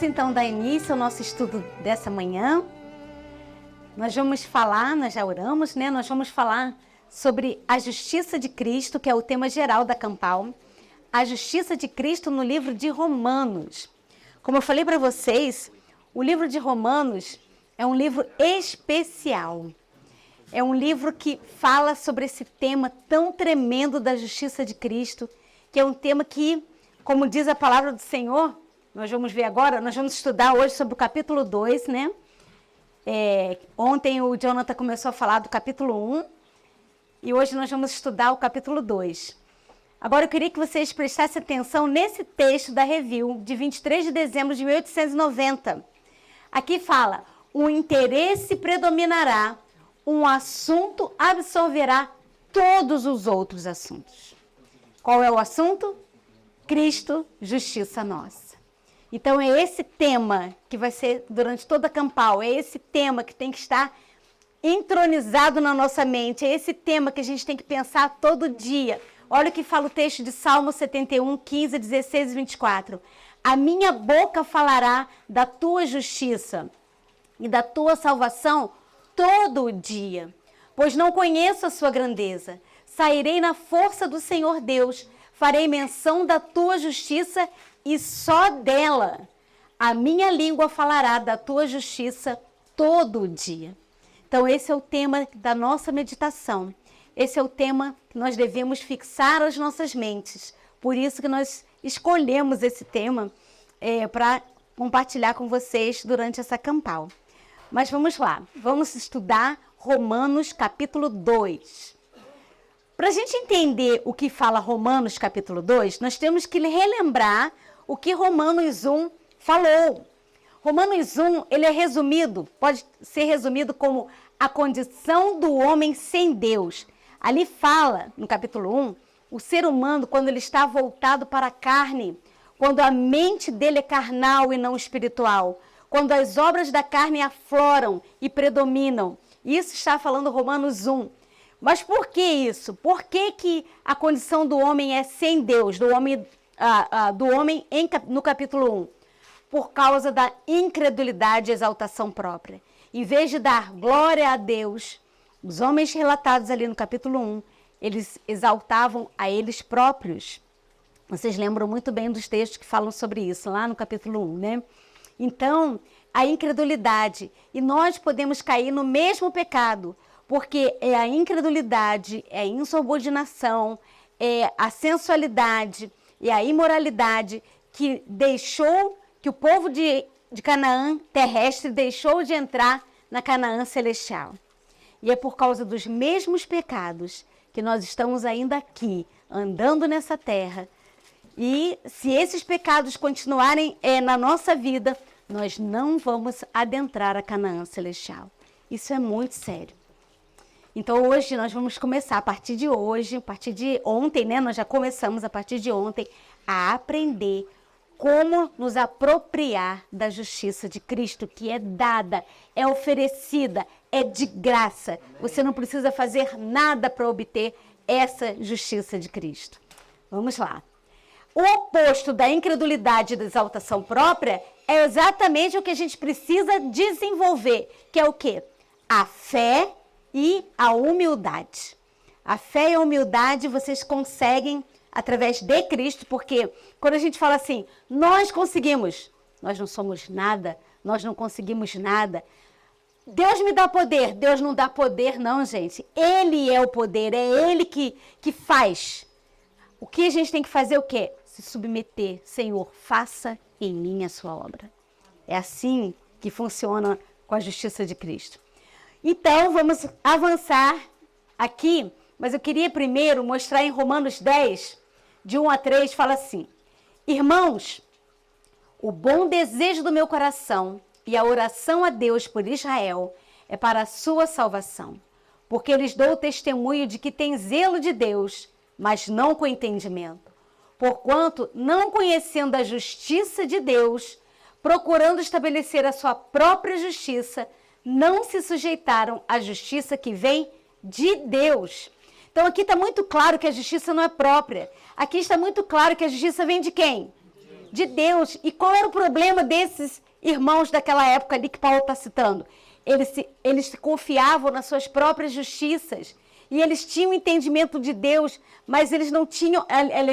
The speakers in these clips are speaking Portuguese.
Vamos então dar início ao nosso estudo dessa manhã. Nós vamos falar, nós já oramos, né? Nós vamos falar sobre a justiça de Cristo, que é o tema geral da Campal. A justiça de Cristo no livro de Romanos. Como eu falei para vocês, o livro de Romanos é um livro especial. É um livro que fala sobre esse tema tão tremendo da justiça de Cristo, que é um tema que, como diz a palavra do Senhor, nós vamos ver agora, nós vamos estudar hoje sobre o capítulo 2, né? Ontem o Jonathan começou a falar do capítulo 1 e hoje nós vamos estudar o capítulo 2. Agora eu queria que vocês prestassem atenção nesse texto da Review, de 23 de dezembro de 1890. Aqui fala, o interesse predominará, um assunto absorverá todos os outros assuntos. Qual é o assunto? Cristo, justiça nossa. Então, é esse tema que vai ser durante toda a Campal, é esse tema que tem que estar entronizado na nossa mente, é esse tema que a gente tem que pensar todo dia. Olha o que fala o texto de Salmo 71, 15, 16 e 24. A minha boca falará da tua justiça e da tua salvação todo o dia, pois não conheço a sua grandeza. Sairei na força do Senhor Deus, farei menção da tua justiça e só dela. A minha língua falará da tua justiça todo o dia. Então esse é o tema da nossa meditação. Esse é o tema que nós devemos fixar as nossas mentes. Por isso que nós escolhemos esse tema para compartilhar com vocês durante essa Campal. Mas vamos lá, vamos estudar Romanos capítulo 2. Para a gente entender o que fala Romanos capítulo 2, nós temos que relembrar o que Romanos 1 falou. Romanos 1, ele é resumido, pode ser resumido como a condição do homem sem Deus. Ali fala, no capítulo 1, o ser humano, quando ele está voltado para a carne, quando a mente dele é carnal e não espiritual, quando as obras da carne afloram e predominam. Isso está falando Romanos 1. Mas por que isso? Por que a condição do homem é sem Deus, do homem no capítulo 1? Por causa da incredulidade e exaltação própria. Em vez de dar glória a Deus, os homens relatados ali no capítulo 1, eles exaltavam a eles próprios. Vocês lembram muito bem dos textos que falam sobre isso, lá no capítulo 1, né? Então, a incredulidade. E nós podemos cair no mesmo pecado, porque é a incredulidade, é a insubordinação, é a sensualidade e a imoralidade que o povo de Canaã terrestre deixou de entrar na Canaã celestial. E é por causa dos mesmos pecados que nós estamos ainda aqui, andando nessa terra. E se esses pecados continuarem na nossa vida, nós não vamos adentrar a Canaã celestial. Isso é muito sério. Então hoje nós vamos começar, a partir de ontem, né? Nós já começamos a partir de ontem a aprender como nos apropriar da justiça de Cristo, que é dada, é oferecida, é de graça. Você não precisa fazer nada para obter essa justiça de Cristo. Vamos lá. O oposto da incredulidade e da exaltação própria é exatamente o que a gente precisa desenvolver, que é o quê? A fé e a humildade. A fé e a humildade vocês conseguem através de Cristo, porque quando a gente fala assim, nós conseguimos, nós não somos nada, nós não conseguimos nada. Deus me dá poder. Deus não dá poder não, gente. Ele é o poder, é Ele que faz. O que a gente tem que fazer é o quê? Se submeter. Senhor, faça em mim a sua obra. É assim que funciona com a justiça de Cristo. Então, vamos avançar aqui, mas eu queria primeiro mostrar em Romanos 10, de 1 a 3, fala assim, irmãos, o bom desejo do meu coração e a oração a Deus por Israel é para a sua salvação, porque lhes dou testemunho de que tem zelo de Deus, mas não com entendimento. Porquanto, não conhecendo a justiça de Deus, procurando estabelecer a sua própria justiça, não se sujeitaram à justiça que vem de Deus. Então aqui está muito claro que a justiça não é própria. Aqui está muito claro que a justiça vem de quem? de Deus. E qual era o problema desses irmãos daquela época ali que Paulo está citando? Eles se confiavam nas suas próprias justiças. E eles tinham entendimento de Deus, mas eles não tinham,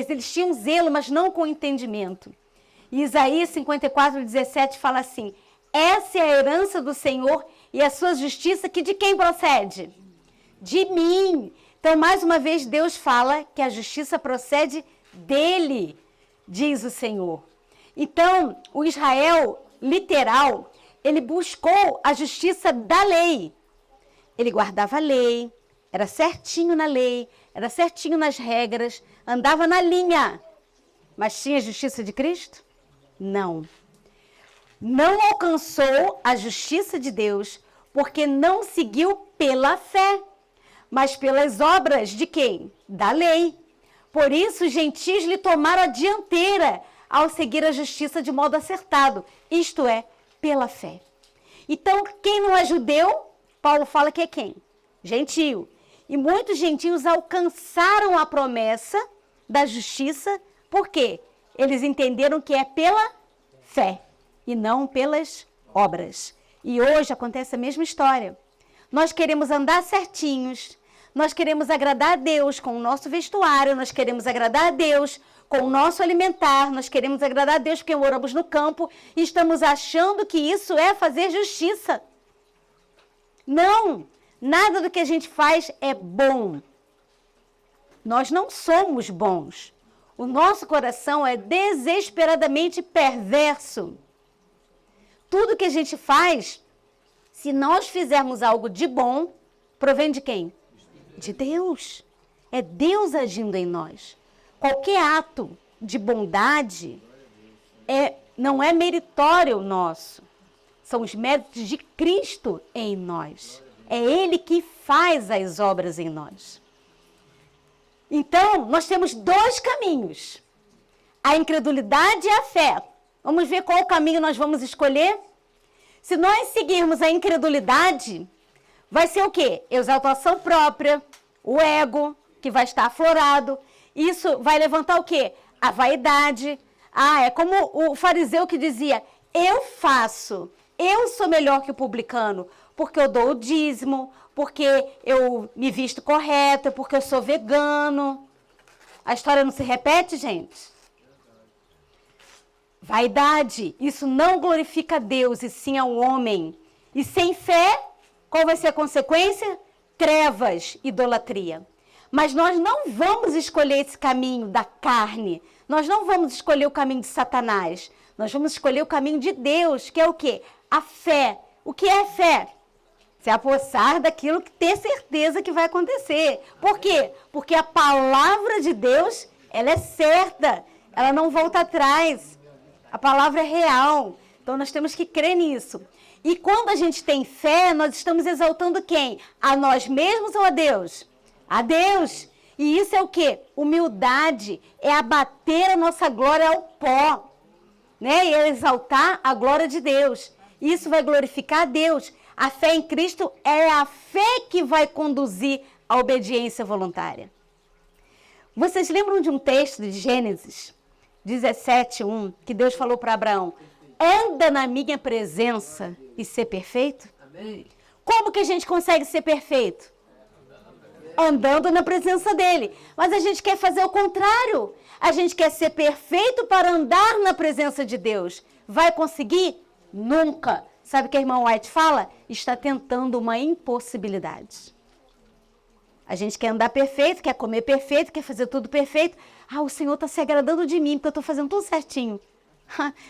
eles tinham zelo, mas não com entendimento. E Isaías 54:17 fala assim: essa é a herança do Senhor e a sua justiça, que de quem procede? De mim. Então, mais uma vez, Deus fala que a justiça procede dele, diz o Senhor. Então, o Israel literal, ele buscou a justiça da lei. Ele guardava a lei, era certinho na lei, era certinho nas regras, andava na linha. Mas tinha a justiça de Cristo? Não. Não alcançou a justiça de Deus porque não seguiu pela fé, mas pelas obras de quem? Da lei. Por isso, os gentios lhe tomaram a dianteira ao seguir a justiça de modo acertado, isto é, pela fé. Então, quem não é judeu, Paulo fala que é quem? Gentio. E muitos gentios alcançaram a promessa da justiça, por quê? Eles entenderam que é pela fé e não pelas obras. E hoje acontece a mesma história. Nós queremos andar certinhos, nós queremos agradar a Deus com o nosso vestuário, nós queremos agradar a Deus com o nosso alimentar, nós queremos agradar a Deus porque moramos no campo e estamos achando que isso é fazer justiça. Não! Nada do que a gente faz é bom. Nós não somos bons. O nosso coração é desesperadamente perverso. Tudo que a gente faz, se nós fizermos algo de bom, provém de quem? De Deus. É Deus agindo em nós. Qualquer ato de bondade não é meritório nosso. São os méritos de Cristo em nós. É Ele que faz as obras em nós. Então, nós temos dois caminhos. A incredulidade e a fé. Vamos ver qual caminho nós vamos escolher? Se nós seguirmos a incredulidade, vai ser o quê? Exaltação própria, o ego, que vai estar aflorado. Isso vai levantar o quê? A vaidade. É como o fariseu que dizia: eu faço, eu sou melhor que o publicano, porque eu dou o dízimo, porque eu me visto correto, porque eu sou vegano. A história não se repete, gente? Vaidade, isso não glorifica a Deus, e sim ao homem. E sem fé, qual vai ser a consequência? Trevas, idolatria. Mas nós não vamos escolher esse caminho da carne. Nós não vamos escolher o caminho de Satanás. Nós vamos escolher o caminho de Deus, que é o quê? A fé. O que é fé? Se apossar daquilo que ter certeza que vai acontecer. Por quê? Porque a palavra de Deus, ela é certa. Ela não volta atrás. A palavra é real. Então nós temos que crer nisso. E quando a gente tem fé, nós estamos exaltando quem? A nós mesmos ou a Deus? A Deus. E isso é o quê? Humildade. É abater a nossa glória ao pó. Né? E é exaltar a glória de Deus. Isso vai glorificar a Deus. A fé em Cristo é a fé que vai conduzir à obediência voluntária. Vocês lembram de um texto de Gênesis 17:1, que Deus falou para Abraão: anda na minha presença e ser perfeito? Amém. Como que a gente consegue ser perfeito? Andando na presença dele. Mas a gente quer fazer o contrário. A gente quer ser perfeito para andar na presença de Deus. Vai conseguir? Nunca. Sabe o que a irmã White fala? Está tentando uma impossibilidade. A gente quer andar perfeito, quer comer perfeito, quer fazer tudo perfeito. O Senhor está se agradando de mim, porque eu estou fazendo tudo certinho.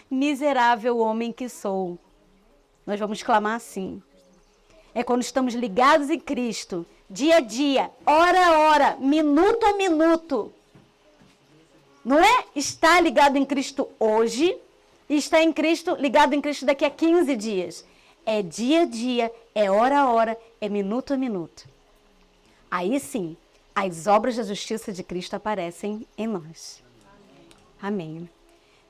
Miserável homem que sou. Nós vamos clamar assim. É quando estamos ligados em Cristo, dia a dia, hora a hora, minuto a minuto. Não é estar ligado em Cristo hoje e estar ligado em Cristo daqui a 15 dias. É dia a dia, é hora a hora, é minuto a minuto. Aí sim, as obras da justiça de Cristo aparecem em nós. Amém.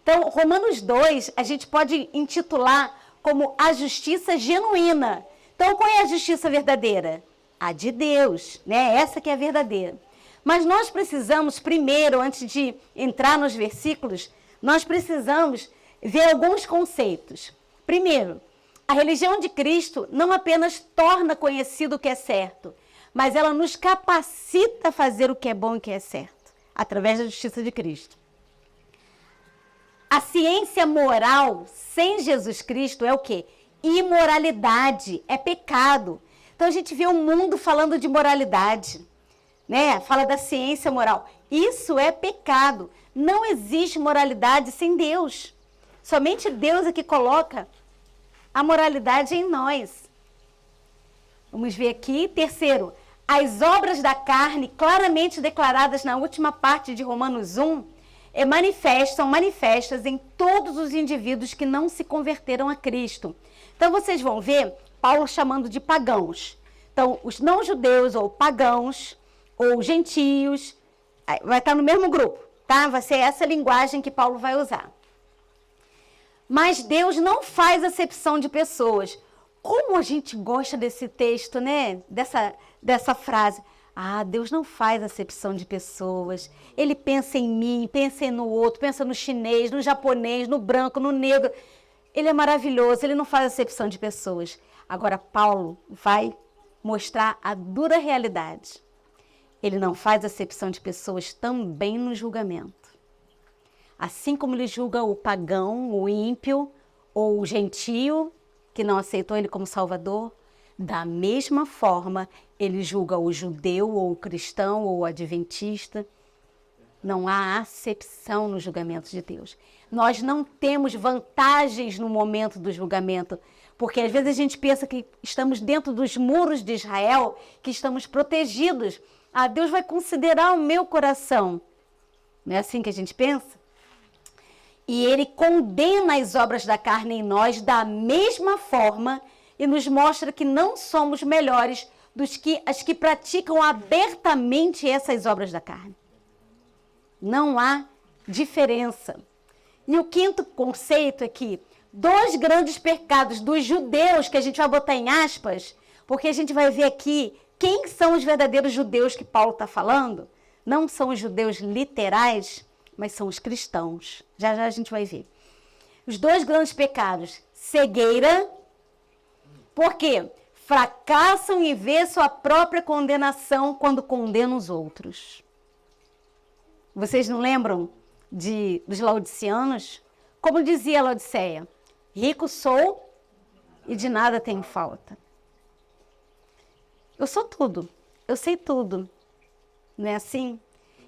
Então, Romanos 2, a gente pode intitular como a justiça genuína. Então, qual é a justiça verdadeira? A de Deus, né? Essa que é a verdadeira. Mas nós precisamos, primeiro, antes de entrar nos versículos, nós precisamos ver alguns conceitos. Primeiro, a religião de Cristo não apenas torna conhecido o que é certo, mas ela nos capacita a fazer o que é bom e o que é certo, através da justiça de Cristo. A ciência moral sem Jesus Cristo é o quê? Imoralidade, é pecado. Então a gente vê o mundo falando de moralidade, né? Fala da ciência moral. Isso é pecado. Não existe moralidade sem Deus. Somente Deus é que coloca a moralidade em nós. Vamos ver aqui. Terceiro, as obras da carne, claramente declaradas na última parte de Romanos 1, são manifestas em todos os indivíduos que não se converteram a Cristo. Então vocês vão ver Paulo chamando de pagãos. Então, os não-judeus ou pagãos ou gentios, vai estar no mesmo grupo, tá? Vai ser essa linguagem que Paulo vai usar. Mas Deus não faz acepção de pessoas. Como a gente gosta desse texto, né? Dessa frase. Ah, Deus não faz acepção de pessoas. Ele pensa em mim, pensa no outro, pensa no chinês, no japonês, no branco, no negro. Ele é maravilhoso, ele não faz acepção de pessoas. Agora, Paulo vai mostrar a dura realidade. Ele não faz acepção de pessoas também no julgamento. Assim como ele julga o pagão, o ímpio ou o gentio, que não aceitou ele como Salvador, da mesma forma, ele julga o judeu ou o cristão ou o adventista. Não há acepção no julgamento de Deus. Nós não temos vantagens no momento do julgamento, porque às vezes a gente pensa que estamos dentro dos muros de Israel, que estamos protegidos. Ah, Deus vai considerar o meu coração. Não é assim que a gente pensa? E ele condena as obras da carne em nós da mesma forma e nos mostra que não somos melhores dos que as que praticam abertamente essas obras da carne. Não há diferença. E o quinto conceito é que dois grandes pecados dos judeus, que a gente vai botar em aspas, porque a gente vai ver aqui quem são os verdadeiros judeus que Paulo está falando. Não são os judeus literais, mas são os cristãos. Já já a gente vai ver. Os dois grandes pecados, cegueira, porque fracassam em ver sua própria condenação quando condenam os outros. Vocês não lembram dos laodiceanos? Como dizia Laodiceia, rico sou e de nada tenho falta. Eu sou tudo, eu sei tudo, não é assim?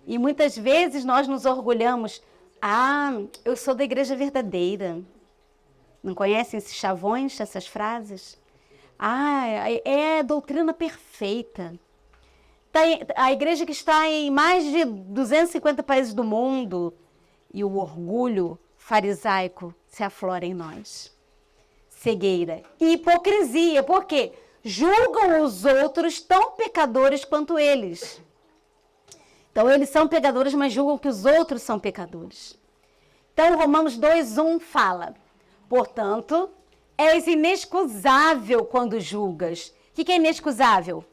E muitas vezes nós nos orgulhamos, eu sou da igreja verdadeira. Não conhecem esses chavões, essas frases? É a doutrina perfeita. A igreja que está em mais de 250 países do mundo e o orgulho farisaico se aflora em nós. Cegueira e hipocrisia, por quê? Julgam os outros tão pecadores quanto eles. Então, eles são pecadores, mas julgam que os outros são pecadores. Então, Romanos 2:1 fala, portanto, és inexcusável quando julgas. O que é inexcusável?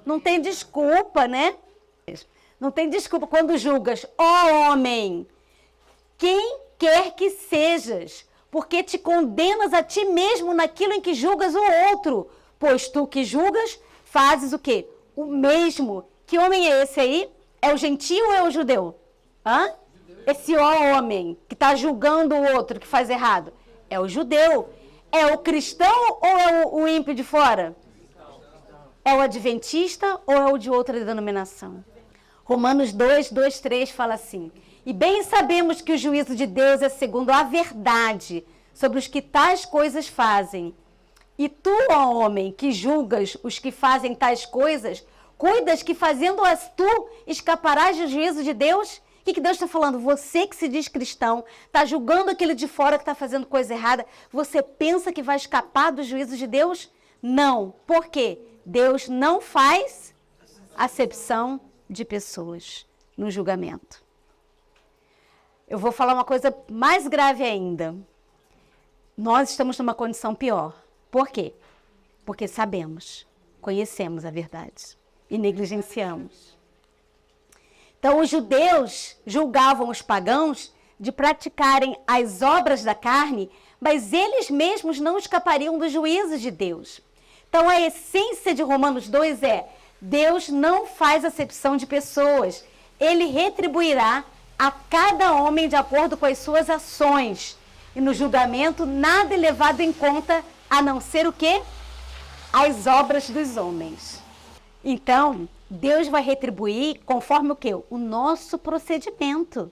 Não tem desculpa, né? Não tem desculpa quando julgas. Ó homem, quem quer que sejas, porque te condenas a ti mesmo naquilo em que julgas o outro. Pois tu que julgas, fazes o quê? O mesmo. Que homem é esse aí? É o gentio ou é o judeu? Esse homem que está julgando o outro que faz errado. É o judeu. É o cristão ou é o ímpio de fora? É o adventista ou é o de outra denominação? Romanos 2:3 fala assim, e bem sabemos que o juízo de Deus é segundo a verdade sobre os que tais coisas fazem. E tu, ó homem, que julgas os que fazem tais coisas, cuidas que fazendo-as tu escaparás do juízo de Deus? O que Deus está falando? Você que se diz cristão, está julgando aquele de fora que está fazendo coisa errada, você pensa que vai escapar do juízo de Deus? Não. Por quê? Deus não faz acepção de pessoas no julgamento. Eu vou falar uma coisa mais grave ainda. Nós estamos numa condição pior. Por quê? Porque sabemos, conhecemos a verdade e negligenciamos. Então, os judeus julgavam os pagãos de praticarem as obras da carne, mas eles mesmos não escapariam dos juízos de Deus. Então, a essência de Romanos 2 é: Deus não faz acepção de pessoas. Ele retribuirá a cada homem de acordo com as suas ações. E no julgamento, nada é levado em conta a não ser o quê? As obras dos homens. Então, Deus vai retribuir conforme o quê? O nosso procedimento.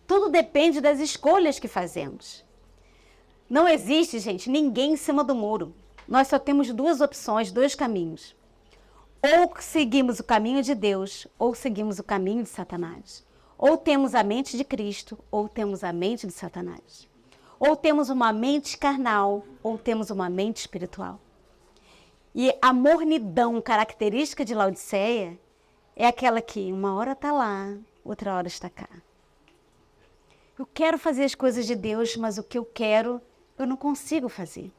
Tudo depende das escolhas que fazemos. Não existe, gente, ninguém em cima do muro. Nós só temos duas opções, dois caminhos. Ou seguimos o caminho de Deus, ou seguimos o caminho de Satanás. Ou temos a mente de Cristo, ou temos a mente de Satanás. Ou temos uma mente carnal, ou temos uma mente espiritual. E a mornidão característica de Laodiceia é aquela que uma hora está lá, outra hora está cá. Eu quero fazer as coisas de Deus, mas o que eu quero, eu não consigo fazer.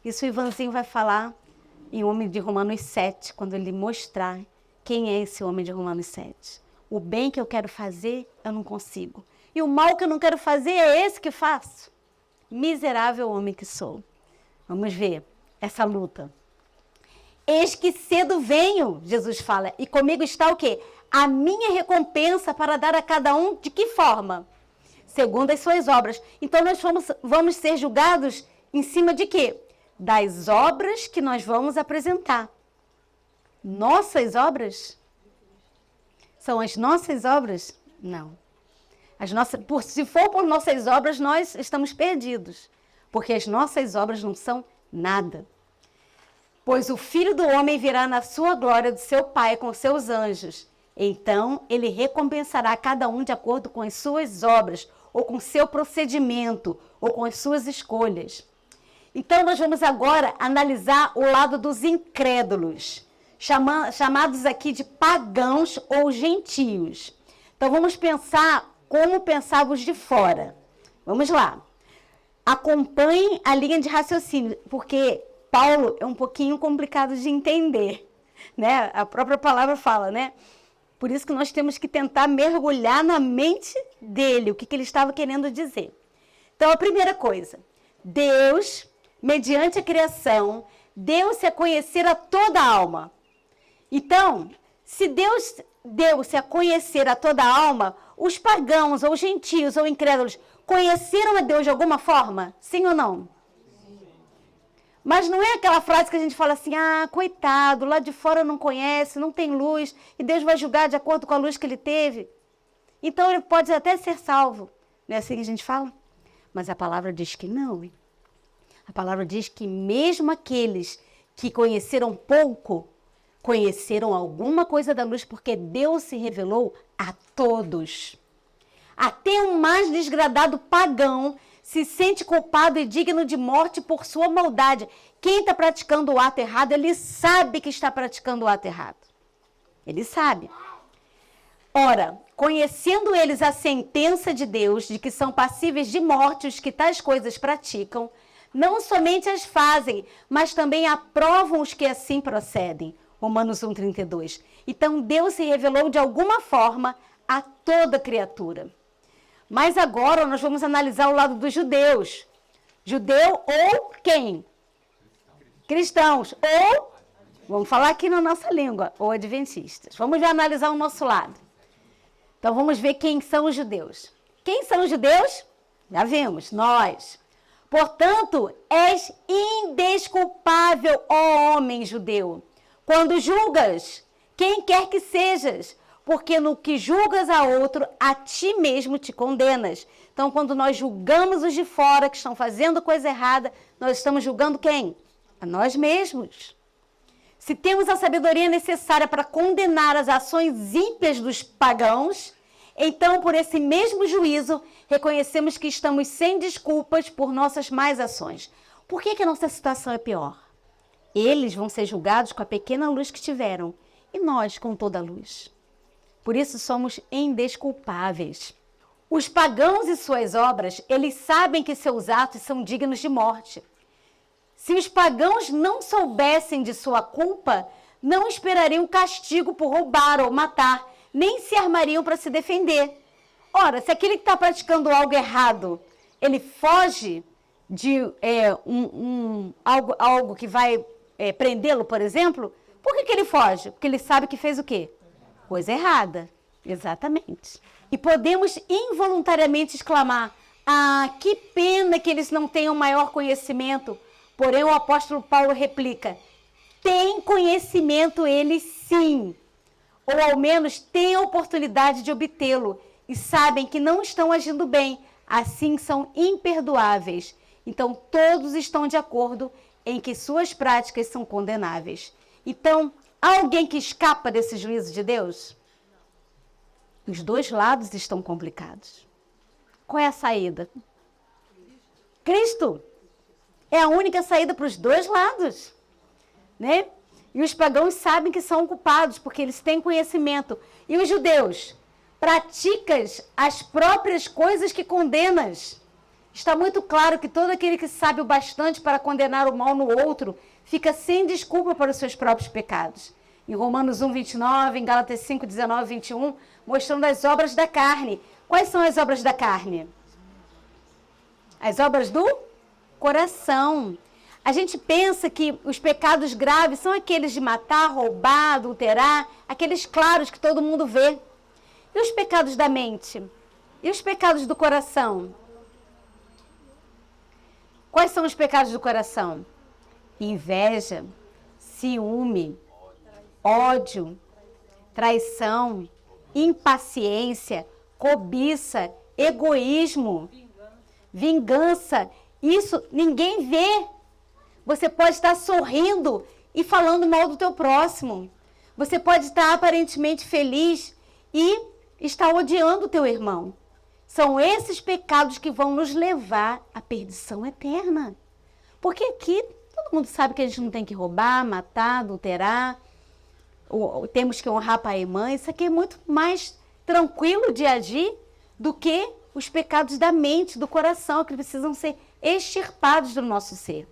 Isso o Ivanzinho vai falar em Homem de Romanos 7, quando ele mostrar quem é esse homem de Romanos 7. O bem que eu quero fazer, eu não consigo. E o mal que eu não quero fazer é esse que faço. Miserável homem que sou. Vamos ver essa luta. Eis que cedo venho, Jesus fala, e comigo está o quê? A minha recompensa para dar a cada um de que forma? Segundo as suas obras. Então nós vamos ser julgados em cima de quê? Das obras que nós vamos apresentar. Nossas obras? São as nossas obras? Não. Se for por nossas obras, nós estamos perdidos. Porque as nossas obras não são nada. Pois o Filho do Homem virá na sua glória do seu Pai com seus anjos. Então, ele recompensará cada um de acordo com as suas obras, ou com seu procedimento, ou com as suas escolhas. Então, nós vamos agora analisar o lado dos incrédulos, chamados aqui de pagãos ou gentios. Então, vamos pensar como pensavam os de fora. Vamos lá. Acompanhem a linha de raciocínio, porque Paulo é um pouquinho complicado de entender, né? A própria palavra fala, né? Por isso que nós temos que tentar mergulhar na mente dele, o que ele estava querendo dizer. Então, a primeira coisa, Deus, mediante a criação, deu-se a conhecer a toda a alma. Então, se Deus deu-se a conhecer a toda a alma, os pagãos, ou gentios, ou incrédulos, conheceram a Deus de alguma forma? Sim ou não? Mas não é aquela frase que a gente fala assim, coitado, lá de fora não conhece, não tem luz, e Deus vai julgar de acordo com a luz que ele teve. Então ele pode até ser salvo. Não é assim que a gente fala? Mas a palavra diz que não. Hein? A palavra diz que mesmo aqueles que conheceram pouco, conheceram alguma coisa da luz, porque Deus se revelou a todos. Até o mais desgradado pagão se sente culpado e digno de morte por sua maldade. Quem está praticando o ato errado, ele sabe que está praticando o ato errado. Ele sabe. Ora, conhecendo eles a sentença de Deus, de que são passíveis de morte os que tais coisas praticam, não somente as fazem, mas também aprovam os que assim procedem. Romanos 1,32. Então, Deus se revelou de alguma forma a toda criatura. Mas agora nós vamos analisar o lado dos judeus. Judeu ou quem? Cristãos. Ou, vamos falar aqui na nossa língua, ou adventistas. Vamos analisar o nosso lado. Então vamos ver quem são os judeus. Quem são os judeus? Já vimos, nós. Portanto, és indesculpável, ó homem judeu, quando julgas quem quer que sejas, porque no que julgas a outro, a ti mesmo te condenas. Então, quando nós julgamos os de fora que estão fazendo coisa errada, nós estamos julgando quem? A nós mesmos. Se temos a sabedoria necessária para condenar as ações ímpias dos pagãos, então, por esse mesmo juízo, reconhecemos que estamos sem desculpas por nossas más ações. Por que a nossa situação é pior? Eles vão ser julgados com a pequena luz que tiveram, e nós com toda a luz. Por isso somos indesculpáveis. Os pagãos e suas obras, eles sabem que seus atos são dignos de morte. Se os pagãos não soubessem de sua culpa, não esperariam castigo por roubar ou matar, nem se armariam para se defender. Ora, se aquele que está praticando algo errado, ele foge de algo que vai prendê-lo, por exemplo, por que ele foge? Porque ele sabe que fez o quê? Coisa errada. Exatamente. E podemos involuntariamente exclamar, que pena que eles não tenham maior conhecimento. Porém, o apóstolo Paulo replica, tem conhecimento eles sim, ou ao menos têm a oportunidade de obtê-lo e sabem que não estão agindo bem, assim são imperdoáveis. Então, todos estão de acordo em que suas práticas são condenáveis. Então, há alguém que escapa desse juízo de Deus? Os dois lados estão complicados. Qual é a saída? Cristo é a única saída para os dois lados, né? E os pagãos sabem que são culpados, porque eles têm conhecimento. E os judeus? Praticas as próprias coisas que condenas. Está muito claro que todo aquele que sabe o bastante para condenar o mal no outro, fica sem desculpa para os seus próprios pecados. Em Romanos 1, 29, em Gálatas 5, 19, 21, mostrando as obras da carne. Quais são as obras da carne? As obras do coração. A gente pensa que os pecados graves são aqueles de matar, roubar, adulterar, aqueles claros que todo mundo vê. E os pecados da mente? E os pecados do coração? Quais são os pecados do coração? Inveja, ciúme, ódio, traição, impaciência, cobiça, egoísmo, vingança. Isso ninguém vê. Você pode estar sorrindo e falando mal do teu próximo. Você pode estar aparentemente feliz e estar odiando o teu irmão. São esses pecados que vão nos levar à perdição eterna. Porque aqui todo mundo sabe que a gente não tem que roubar, matar, adulterar, ou temos que honrar pai e mãe. Isso aqui é muito mais tranquilo de agir do que os pecados da mente, do coração, que precisam ser extirpados do nosso ser.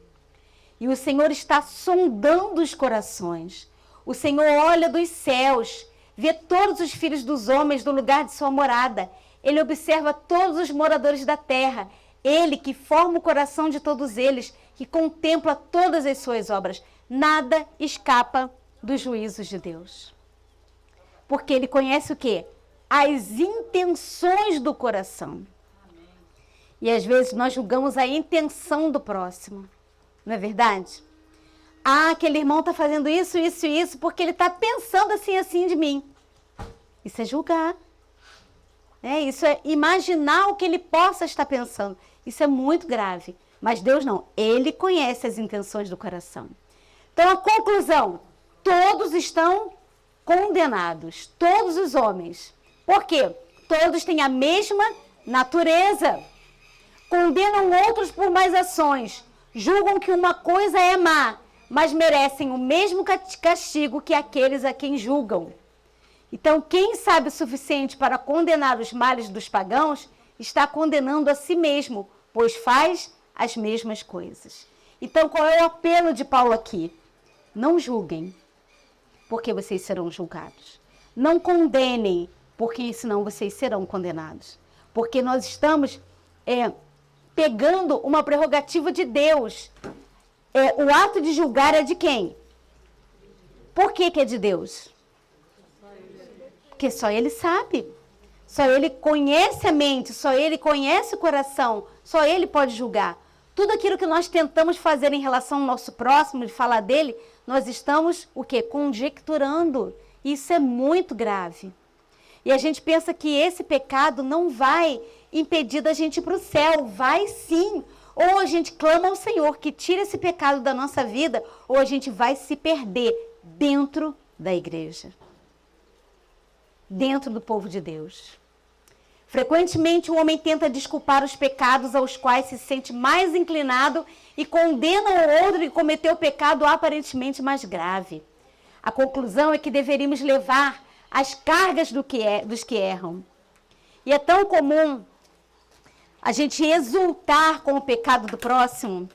E o Senhor está sondando os corações. O Senhor olha dos céus, vê todos os filhos dos homens do lugar de sua morada. Ele observa todos os moradores da terra. Ele que forma o coração de todos eles, que contempla todas as suas obras. Nada escapa dos juízos de Deus. Porque Ele conhece o quê? As intenções do coração. E às vezes nós julgamos a intenção do próximo. Não é verdade? Aquele irmão está fazendo isso, isso e isso, porque ele está pensando assim, assim de mim. Isso é julgar. Isso é imaginar o que ele possa estar pensando. Isso é muito grave. Mas Deus não. Ele conhece as intenções do coração. Então, a conclusão. Todos estão condenados. Todos os homens. Por quê? Todos têm a mesma natureza. Condenam outros por mais ações. Julgam que uma coisa é má, mas merecem o mesmo castigo que aqueles a quem julgam. Então, quem sabe o suficiente para condenar os males dos pagãos, está condenando a si mesmo, pois faz as mesmas coisas. Então, qual é o apelo de Paulo aqui? Não julguem, porque vocês serão julgados. Não condenem, porque senão vocês serão condenados. Porque nós estamos pegando uma prerrogativa de Deus. O ato de julgar é de quem? Por que é de Deus? Porque só Ele sabe. Só Ele conhece a mente, só Ele conhece o coração, só Ele pode julgar. Tudo aquilo que nós tentamos fazer em relação ao nosso próximo, de falar dele, nós estamos, o quê? Conjecturando. Isso é muito grave. E a gente pensa que esse pecado não vai impedir da gente ir para o céu. Vai sim. Ou a gente clama ao Senhor que tire esse pecado da nossa vida, ou a gente vai se perder dentro da igreja. Dentro do povo de Deus. Frequentemente o homem tenta desculpar os pecados aos quais se sente mais inclinado e condena o outro que cometeu o pecado aparentemente mais grave. A conclusão é que deveríamos levar as cargas dos que erram. E é tão comum a gente exultar com o pecado do próximo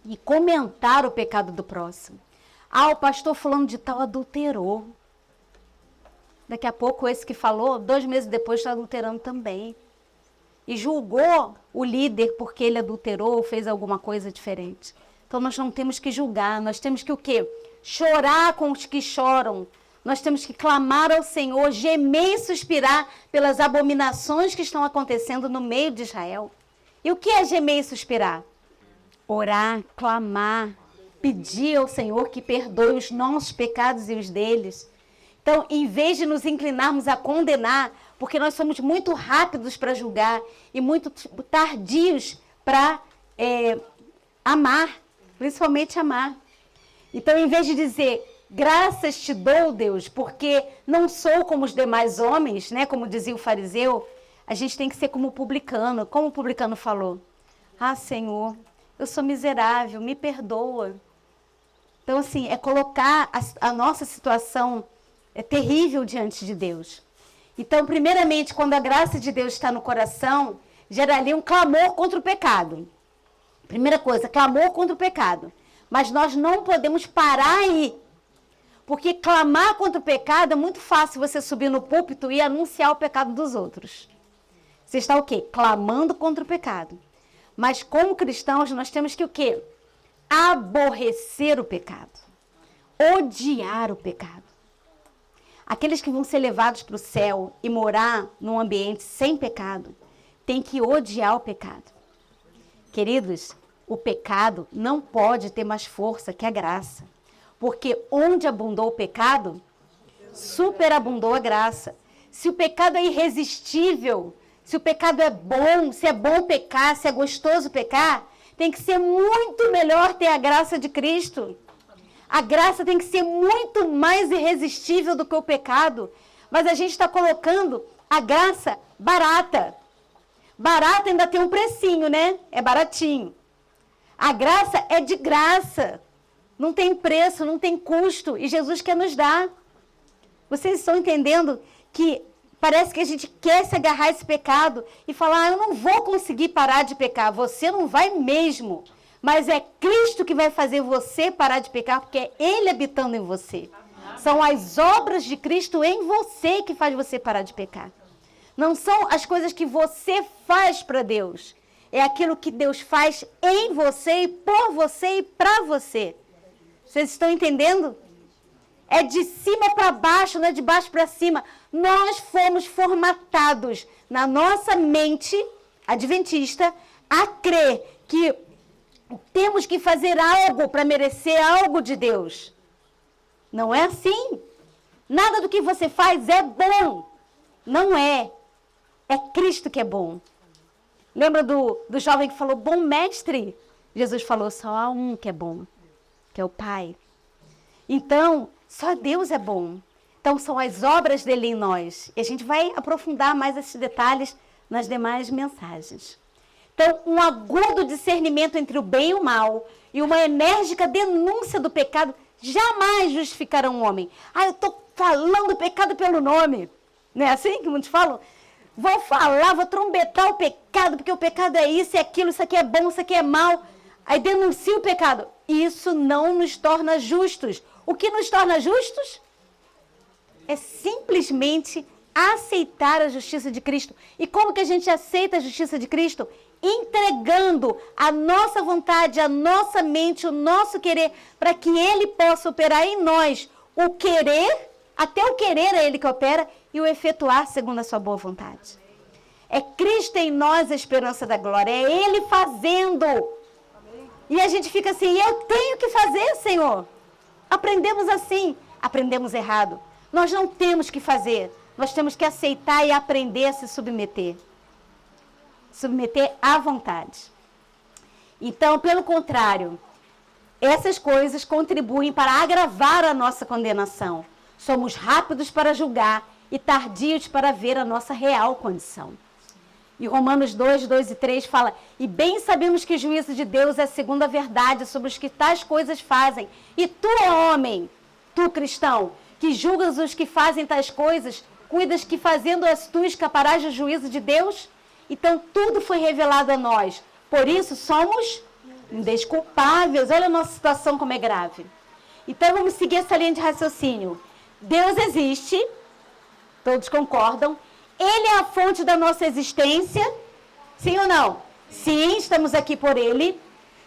e comentar o pecado do próximo. O pastor fulano de tal adulterou. Daqui a pouco esse que falou, 2 meses depois está adulterando também. E julgou o líder porque ele adulterou ou fez alguma coisa diferente. Então nós não temos que julgar, nós temos que o quê? Chorar com os que choram. Nós temos que clamar ao Senhor, gemer e suspirar pelas abominações que estão acontecendo no meio de Israel. E o que é gemer e suspirar? Orar, clamar, pedir ao Senhor que perdoe os nossos pecados e os deles. Então, em vez de nos inclinarmos a condenar, porque nós somos muito rápidos para julgar e muito tardios para amar, principalmente amar. Então, em vez de dizer, graças te dou, Deus, porque não sou como os demais homens, né, como dizia o fariseu, a gente tem que ser como o publicano. Como o publicano falou? Ah, Senhor, eu sou miserável, me perdoa. Então, assim, é colocar a nossa situação terrível diante de Deus. Então, primeiramente, quando a graça de Deus está no coração, gera ali um clamor contra o pecado. Primeira coisa, clamor contra o pecado. Mas nós não podemos parar aí. Porque clamar contra o pecado é muito fácil você subir no púlpito e anunciar o pecado dos outros. Você está o quê? Clamando contra o pecado. Mas como cristãos, nós temos que o quê? Aborrecer o pecado. Odiar o pecado. Aqueles que vão ser levados para o céu e morar num ambiente sem pecado, têm que odiar o pecado. Queridos, o pecado não pode ter mais força que a graça. Porque onde abundou o pecado, superabundou a graça. Se o pecado é irresistível, se o pecado é bom, se é bom pecar, se é gostoso pecar, tem que ser muito melhor ter a graça de Cristo. A graça tem que ser muito mais irresistível do que o pecado. Mas a gente está colocando a graça barata. Barata ainda tem um precinho, né? É baratinho. A graça é de graça. Não tem preço, não tem custo. E Jesus quer nos dar. Vocês estão entendendo que parece que a gente quer se agarrar a esse pecado e falar, eu não vou conseguir parar de pecar. Você não vai mesmo. Mas é Cristo que vai fazer você parar de pecar, porque é Ele habitando em você. São as obras de Cristo em você que faz você parar de pecar. Não são as coisas que você faz para Deus. É aquilo que Deus faz em você e por você e para você. Vocês estão entendendo? É de cima para baixo, não é de baixo para cima. Nós fomos formatados na nossa mente adventista a crer que temos que fazer algo para merecer algo de Deus. Não é assim. Nada do que você faz é bom. Não é. É Cristo que é bom. Lembra do jovem que falou, bom mestre? Jesus falou, só há um que é bom, que é o Pai. Então, só Deus é bom. Então, são as obras dele em nós. E a gente vai aprofundar mais esses detalhes nas demais mensagens. Então, um agudo discernimento entre o bem e o mal e uma enérgica denúncia do pecado jamais justificarão um homem. Ah, eu estou falando pecado pelo nome. Não é assim que muitos falam? Vou falar, vou trombetar o pecado, porque o pecado é isso e aquilo, isso aqui é bom, isso aqui é mal. Aí denuncia o pecado. Isso não nos torna justos. O que nos torna justos é simplesmente aceitar a justiça de Cristo. E como que a gente aceita a justiça de Cristo? Entregando a nossa vontade, a nossa mente, o nosso querer, para que Ele possa operar em nós o querer, até o querer é Ele que opera, e o efetuar segundo a sua boa vontade. É Cristo em nós a esperança da glória, é Ele fazendo. E a gente fica assim, eu tenho que fazer, Senhor. Aprendemos assim, aprendemos errado. Nós não temos que fazer, nós temos que aceitar e aprender a se submeter. Submeter à vontade. Então, pelo contrário, essas coisas contribuem para agravar a nossa condenação. Somos rápidos para julgar e tardios para ver a nossa real condição. E Romanos 2, 2 e 3 fala, e bem sabemos que o juízo de Deus é segundo a verdade sobre os que tais coisas fazem. E tu, homem, tu cristão, que julgas os que fazem tais coisas, cuidas que fazendo-as tu escaparás do juízo de Deus? Então tudo foi revelado a nós. Por isso somos indesculpáveis. Olha a nossa situação como é grave. Então vamos seguir essa linha de raciocínio. Deus existe, Todos concordam? Ele é a fonte da nossa existência? Sim ou não? Sim, estamos aqui por ele.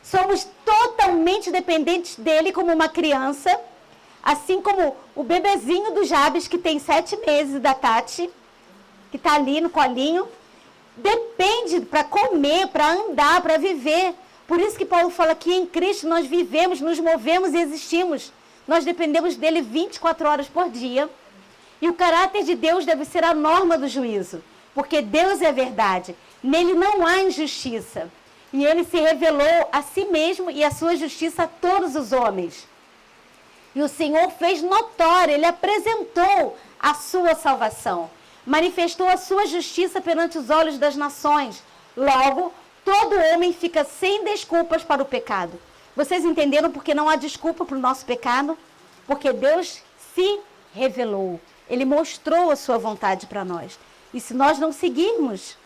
Somos totalmente dependentes dele como uma criança. Assim como o bebezinho do Jabes, que tem 7 meses, da Tati, que está ali no colinho, depende para comer, para andar, para viver. Por isso que Paulo fala que em Cristo nós vivemos, nos movemos e existimos. Nós dependemos dele 24 horas por dia. E o caráter de Deus deve ser a norma do juízo, porque Deus é verdade. Nele não há injustiça. E ele se revelou a si mesmo e a sua justiça a todos os homens. E o Senhor fez notório, ele apresentou a sua salvação, manifestou a sua justiça perante os olhos das nações. Logo, todo homem fica sem desculpas para o pecado. Vocês entenderam porque não há desculpa para o nosso pecado? Porque Deus se revelou. Ele mostrou a sua vontade para nós. E se nós não seguirmos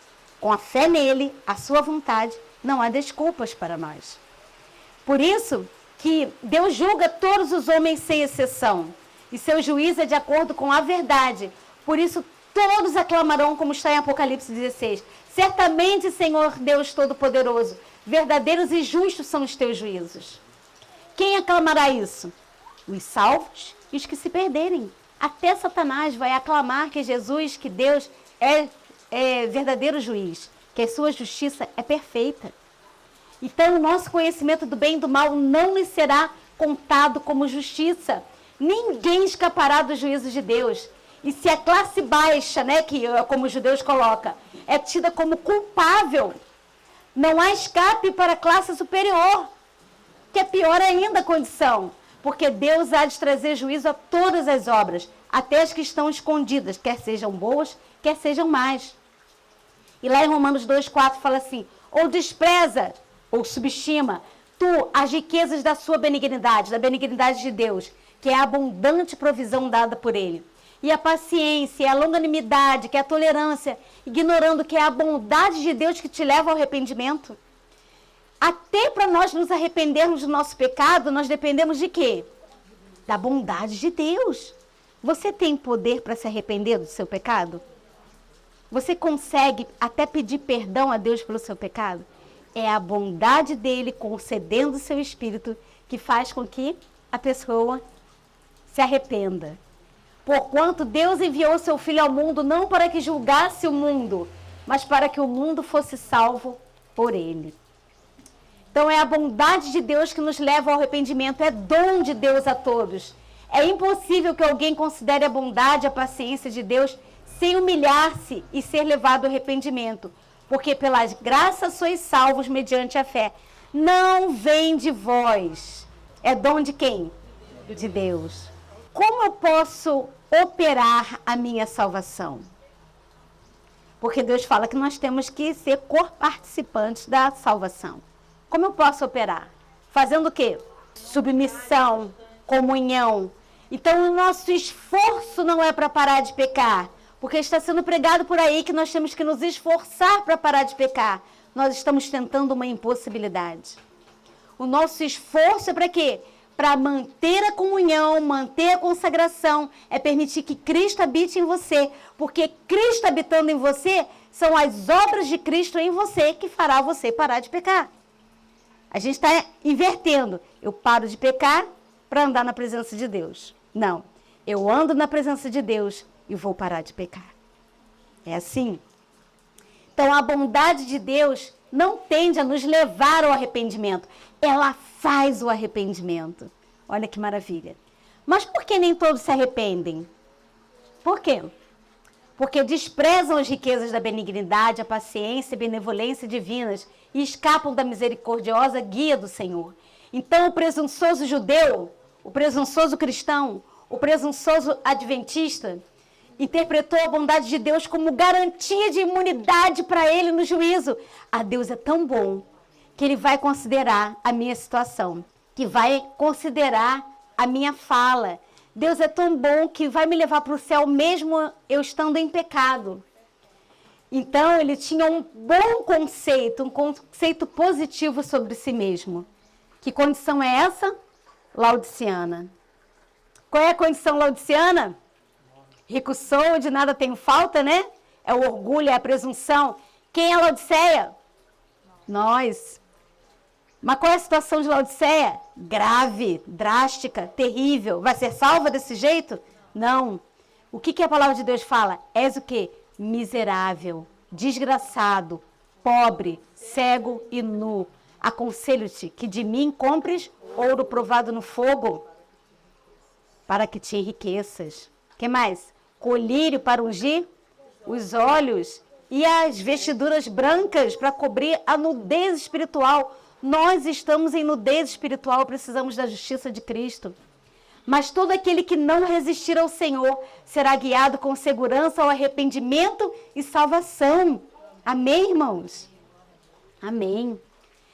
com a fé nele, a sua vontade, não há desculpas para nós. Por isso que Deus julga todos os homens sem exceção. E seu juízo é de acordo com a verdade. Por isso todos aclamarão, como está em Apocalipse 16. Certamente, Senhor Deus Todo-Poderoso, verdadeiros e justos são os teus juízos. Quem aclamará isso? Os salvos e os que se perderem. Até Satanás vai aclamar que Jesus, que Deus é verdadeiro juiz, que a sua justiça é perfeita. Então, o nosso conhecimento do bem e do mal não lhe será contado como justiça. Ninguém escapará do juízo de Deus. E se a classe baixa, né, que como os judeus colocam, é tida como culpável, não há escape para a classe superior, que é pior ainda a condição. Porque Deus há de trazer juízo a todas as obras, até as que estão escondidas, quer sejam boas, quer sejam más. E lá em Romanos 2,4 fala assim: ou despreza, ou subestima, tu as riquezas da sua benignidade, da benignidade de Deus, que é a abundante provisão dada por ele. E a paciência, a longanimidade, que é a tolerância, ignorando que é a bondade de Deus que te leva ao arrependimento. Até para nós nos arrependermos do nosso pecado, nós dependemos de quê? Da bondade de Deus. Você tem poder para se arrepender do seu pecado? Você consegue até pedir perdão a Deus pelo seu pecado? É a bondade dele concedendo o seu espírito que faz com que a pessoa se arrependa. Porquanto Deus enviou seu Filho ao mundo não para que julgasse o mundo, mas para que o mundo fosse salvo por ele. Então é a bondade de Deus que nos leva ao arrependimento, é dom de Deus a todos. É impossível que alguém considere a bondade, a paciência de Deus sem humilhar-se e ser levado ao arrependimento. Porque pelas graças sois salvos mediante a fé. Não vem de vós. É dom de quem? De Deus. Como eu posso operar a minha salvação? Porque Deus fala que nós temos que ser co-participantes da salvação. Como eu posso operar? Fazendo o quê? Submissão, comunhão. Então o nosso esforço não é para parar de pecar. Porque está sendo pregado por aí que nós temos que nos esforçar para parar de pecar. Nós estamos tentando uma impossibilidade. O nosso esforço é para quê? Para manter a comunhão, manter a consagração, é permitir que Cristo habite em você. Porque Cristo habitando em você, são as obras de Cristo em você que fará você parar de pecar. A gente está invertendo. Eu paro de pecar para andar na presença de Deus. Não, eu ando na presença de Deus e vou parar de pecar. É assim. Então, a bondade de Deus não tende a nos levar ao arrependimento. Ela faz o arrependimento. Olha que maravilha. Mas por que nem todos se arrependem? Por quê? Porque desprezam as riquezas da benignidade, a paciência e benevolência divinas e escapam da misericordiosa guia do Senhor. Então, o presunçoso judeu, o presunçoso cristão, o presunçoso adventista, interpretou a bondade de Deus como garantia de imunidade para ele no juízo. Ah, Deus é tão bom que ele vai considerar a minha situação, que vai considerar a minha fala. Deus é tão bom que vai me levar para o céu mesmo eu estando em pecado. Então, ele tinha um bom conceito, um conceito positivo sobre si mesmo. Que condição é essa? Laodiceana. Qual é a condição laodiceana? Rico sou, de nada tenho falta, né? É o orgulho, é a presunção. Quem é Laodiceia? Nós. Mas qual é a situação de Laodiceia? Grave, drástica, terrível. Vai ser salva desse jeito? Não. O que a palavra de Deus fala? És o quê? Miserável, desgraçado, pobre, cego e nu. Aconselho-te que de mim compres ouro provado no fogo, para que te enriqueças. Que mais? Colírio para ungir os olhos e as vestiduras brancas para cobrir a nudez espiritual. Nós estamos em nudez espiritual, precisamos da justiça de Cristo. Mas todo aquele que não resistir ao Senhor será guiado com segurança ao arrependimento e salvação. Amém, irmãos? Amém.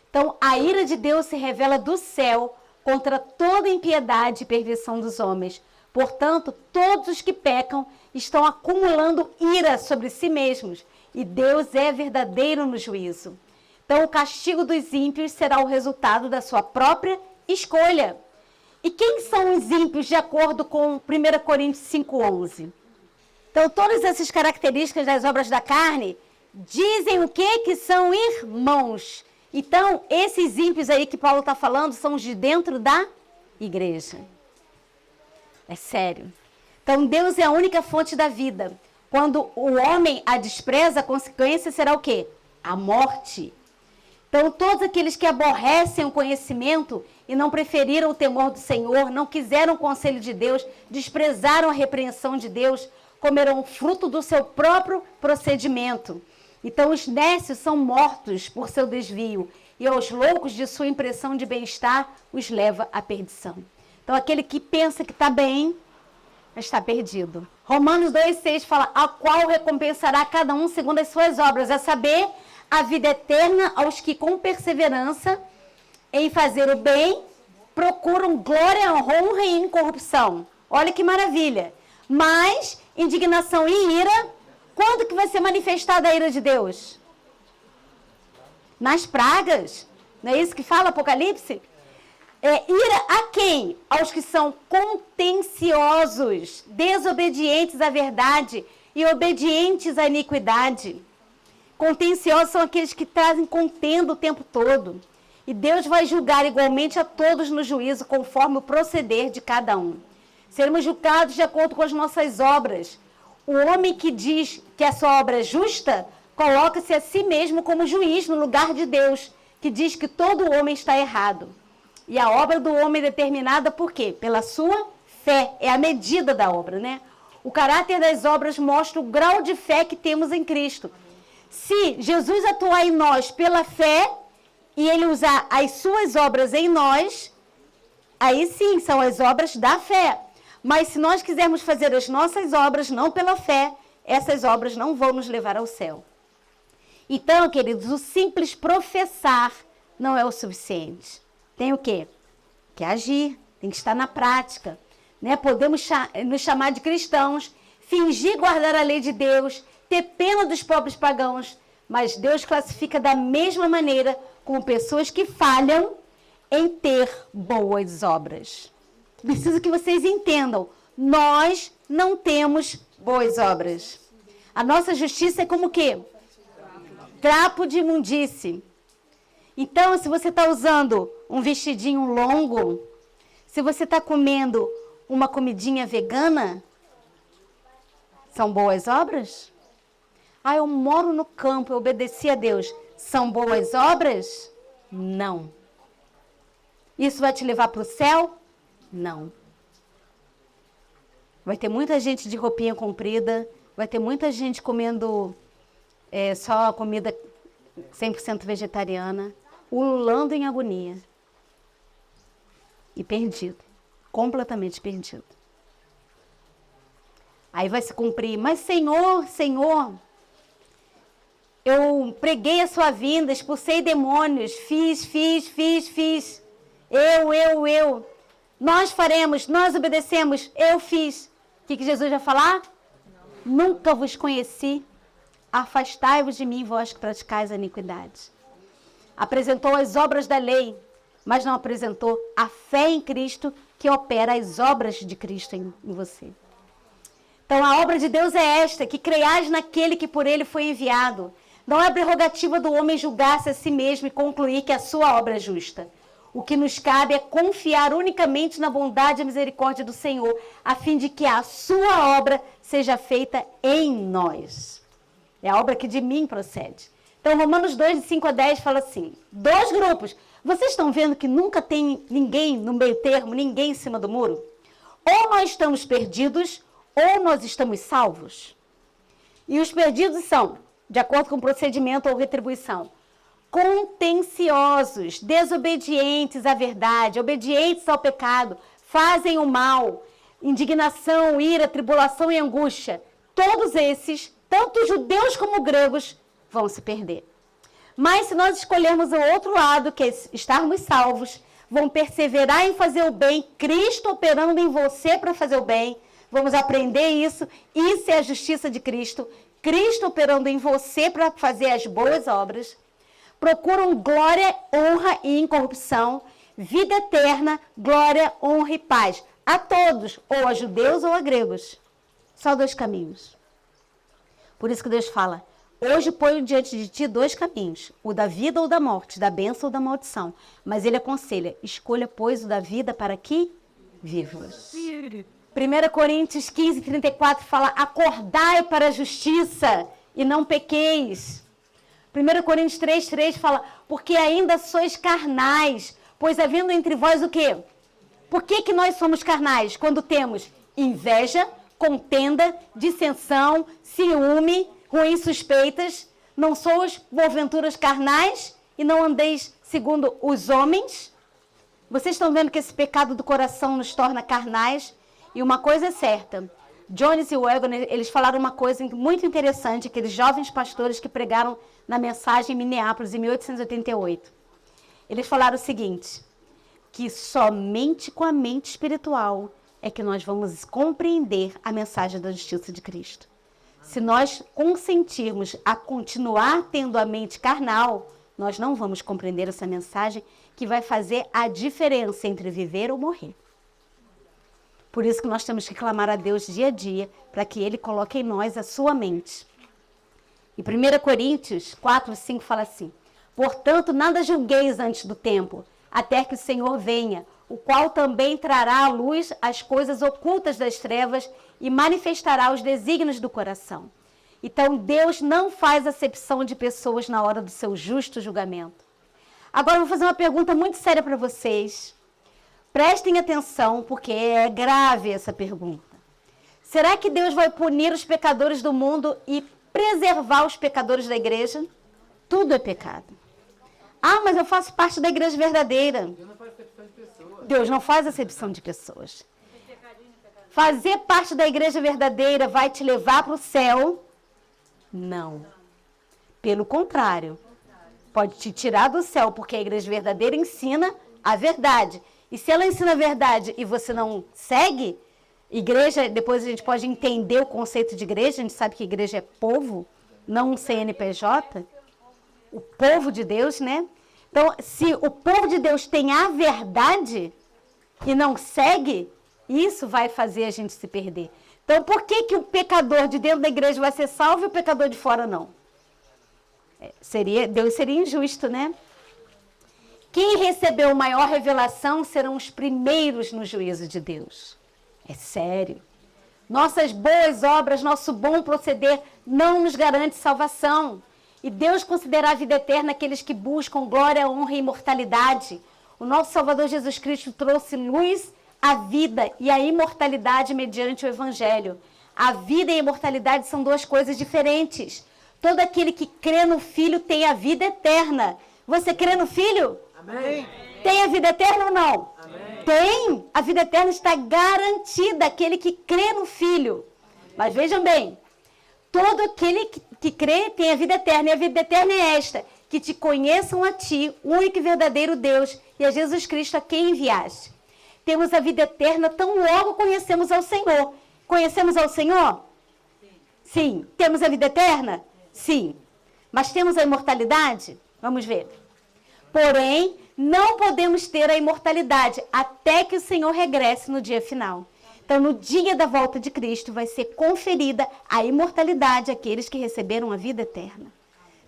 Então, a ira de Deus se revela do céu contra toda impiedade e perversão dos homens. Portanto, todos os que pecam estão acumulando ira sobre si mesmos, e Deus é verdadeiro no juízo. Então, o castigo dos ímpios será o resultado da sua própria escolha. E quem são os ímpios de acordo com 1 Coríntios 5,11? Então, todas essas características das obras da carne dizem o quê? Que são irmãos. Então, esses ímpios aí que Paulo está falando são os de dentro da igreja. É sério. Então, Deus é a única fonte da vida. Quando o homem a despreza, a consequência será o quê? A morte. Então, todos aqueles que aborrecem o conhecimento e não preferiram o temor do Senhor, não quiseram o conselho de Deus, desprezaram a repreensão de Deus, comerão fruto do seu próprio procedimento. Então, os nécios são mortos por seu desvio, e aos loucos de sua impressão de bem-estar os leva à perdição. Então, aquele que pensa que está bem, está perdido. Romanos 2,6 fala, a qual recompensará cada um segundo as suas obras, a saber, a vida eterna aos que com perseverança em fazer o bem procuram glória, honra e incorrupção. Olha que maravilha. Mas indignação e ira, quando que vai ser manifestada a ira de Deus? Nas pragas. Não é isso que fala Apocalipse? Ira a quem? Aos que são contenciosos, desobedientes à verdade e obedientes à iniquidade. Contenciosos são aqueles que trazem contenda o tempo todo. E Deus vai julgar igualmente a todos no juízo, conforme o proceder de cada um. Seremos julgados de acordo com as nossas obras. O homem que diz que a sua obra é justa, coloca-se a si mesmo como juiz no lugar de Deus, que diz que todo homem está errado. E a obra do homem é determinada por quê? Pela sua fé. É a medida da obra, né? O caráter das obras mostra o grau de fé que temos em Cristo. Se Jesus atuar em nós pela fé e ele usar as suas obras em nós, aí sim são as obras da fé. Mas se nós quisermos fazer as nossas obras não pela fé, essas obras não vão nos levar ao céu. Então, queridos, o simples professar não é o suficiente. Tem o quê? Que agir, tem que estar na prática. Né? Podemos nos chamar de cristãos, fingir guardar a lei de Deus, ter pena dos pobres pagãos, mas Deus classifica da mesma maneira como pessoas que falham em ter boas obras. Preciso que vocês entendam, nós não temos boas obras. A nossa justiça é como o quê? Trapo de imundície. Então, se você está usando um vestidinho longo, se você está comendo uma comidinha vegana, são boas obras? Eu moro no campo, eu obedeci a Deus. São boas obras? Não. Isso vai te levar para o céu? Não. Vai ter muita gente de roupinha comprida, vai ter muita gente comendo só comida 100% vegetariana, ululando em agonia. E perdido. Completamente perdido. Aí vai se cumprir, mas Senhor, Senhor, eu preguei a sua vinda, expulsei demônios, fiz. Eu. Nós faremos, nós obedecemos, eu fiz. O que Jesus vai falar? Não. Nunca vos conheci. Afastai-vos de mim, vós que praticais a iniquidade. Apresentou as obras da lei, mas não apresentou a fé em Cristo que opera as obras de Cristo em você. Então, a obra de Deus é esta, que creiais naquele que por ele foi enviado. Não é prerrogativa do homem julgar-se a si mesmo e concluir que a sua obra é justa. O que nos cabe é confiar unicamente na bondade e misericórdia do Senhor, a fim de que a sua obra seja feita em nós. É a obra que de mim procede. Então, Romanos 2, de 5 a 10, fala assim, 2 grupos. Vocês estão vendo que nunca tem ninguém no meio termo, ninguém em cima do muro? Ou nós estamos perdidos, ou nós estamos salvos. E os perdidos são, de acordo com o procedimento ou retribuição, contenciosos, desobedientes à verdade, obedientes ao pecado, fazem o mal, indignação, ira, tribulação e angústia. Todos esses, tanto judeus como gregos, vão se perder. Mas se nós escolhermos o outro lado, que é estarmos salvos, vão perseverar em fazer o bem, Cristo operando em você para fazer o bem, vamos aprender isso, isso é a justiça de Cristo, Cristo operando em você para fazer as boas obras, procuram glória, honra e incorrupção, vida eterna, glória, honra e paz, a todos, ou a judeus ou a gregos, só 2 caminhos. Por isso que Deus fala, hoje ponho diante de ti 2 caminhos, o da vida ou da morte, da bênção ou da maldição. Mas ele aconselha, escolha, pois, o da vida para que vivas. 1 Coríntios 15, 34 fala, acordai para a justiça e não pequeis. 1 Coríntios 3, 3 fala, porque ainda sois carnais, pois havendo entre vós o quê? Por que nós somos carnais? Quando temos inveja, contenda, dissensão, ciúme, ruins suspeitas, não sois porventuras carnais e não andeis segundo os homens? Vocês estão vendo que esse pecado do coração nos torna carnais? E uma coisa é certa, Jones e Wagner, eles falaram uma coisa muito interessante, aqueles jovens pastores que pregaram na mensagem em Minneapolis em 1888. Eles falaram o seguinte, que somente com a mente espiritual é que nós vamos compreender a mensagem da justiça de Cristo. Se nós consentirmos a continuar tendo a mente carnal, nós não vamos compreender essa mensagem que vai fazer a diferença entre viver ou morrer. Por isso que nós temos que clamar a Deus dia a dia, para que Ele coloque em nós a sua mente. E 1 Coríntios 4, 5 fala assim, portanto, nada julgueis antes do tempo, até que o Senhor venha, o qual também trará à luz as coisas ocultas das trevas e manifestará os desígnios do coração. Então, Deus não faz acepção de pessoas na hora do seu justo julgamento. Agora, eu vou fazer uma pergunta muito séria para vocês. Prestem atenção, porque é grave essa pergunta. Será que Deus vai punir os pecadores do mundo e preservar os pecadores da igreja? Tudo é pecado. Ah, mas eu faço parte da igreja verdadeira. Deus não faz acepção de pessoas. Fazer parte da igreja verdadeira vai te levar para o céu? Não. Pelo contrário, pode te tirar do céu, porque a igreja verdadeira ensina a verdade. E se ela ensina a verdade e você não segue, igreja, depois a gente pode entender o conceito de igreja, a gente sabe que igreja é povo, não um CNPJ, o povo de Deus, né? Então, se o povo de Deus tem a verdade e não segue, isso vai fazer a gente se perder. Então, por que o pecador de dentro da igreja vai ser salvo e o pecador de fora não? Deus seria injusto, né? Quem recebeu maior revelação serão os primeiros no juízo de Deus. É sério. Nossas boas obras, nosso bom proceder não nos garante salvação. E Deus considera a vida eterna aqueles que buscam glória, honra e imortalidade. O nosso Salvador Jesus Cristo trouxe luz à vida e à imortalidade mediante o Evangelho. A vida e a imortalidade são 2 coisas diferentes. Todo aquele que crê no Filho tem a vida eterna. Você crê no Filho? Amém. Tem a vida eterna ou não? Amém. Tem. A vida eterna está garantida àquele que crê no Filho. Mas vejam bem, todo aquele que crê tem a vida eterna. E a vida eterna é esta, que te conheçam a ti, o único e verdadeiro Deus, e a Jesus Cristo a quem enviaste. Temos a vida eterna tão logo conhecemos ao Senhor. Conhecemos ao Senhor? Sim. Temos a vida eterna? Sim. Mas temos a imortalidade? Vamos ver. Porém, não podemos ter a imortalidade até que o Senhor regresse no dia final. Então, no dia da volta de Cristo, vai ser conferida a imortalidade àqueles que receberam a vida eterna.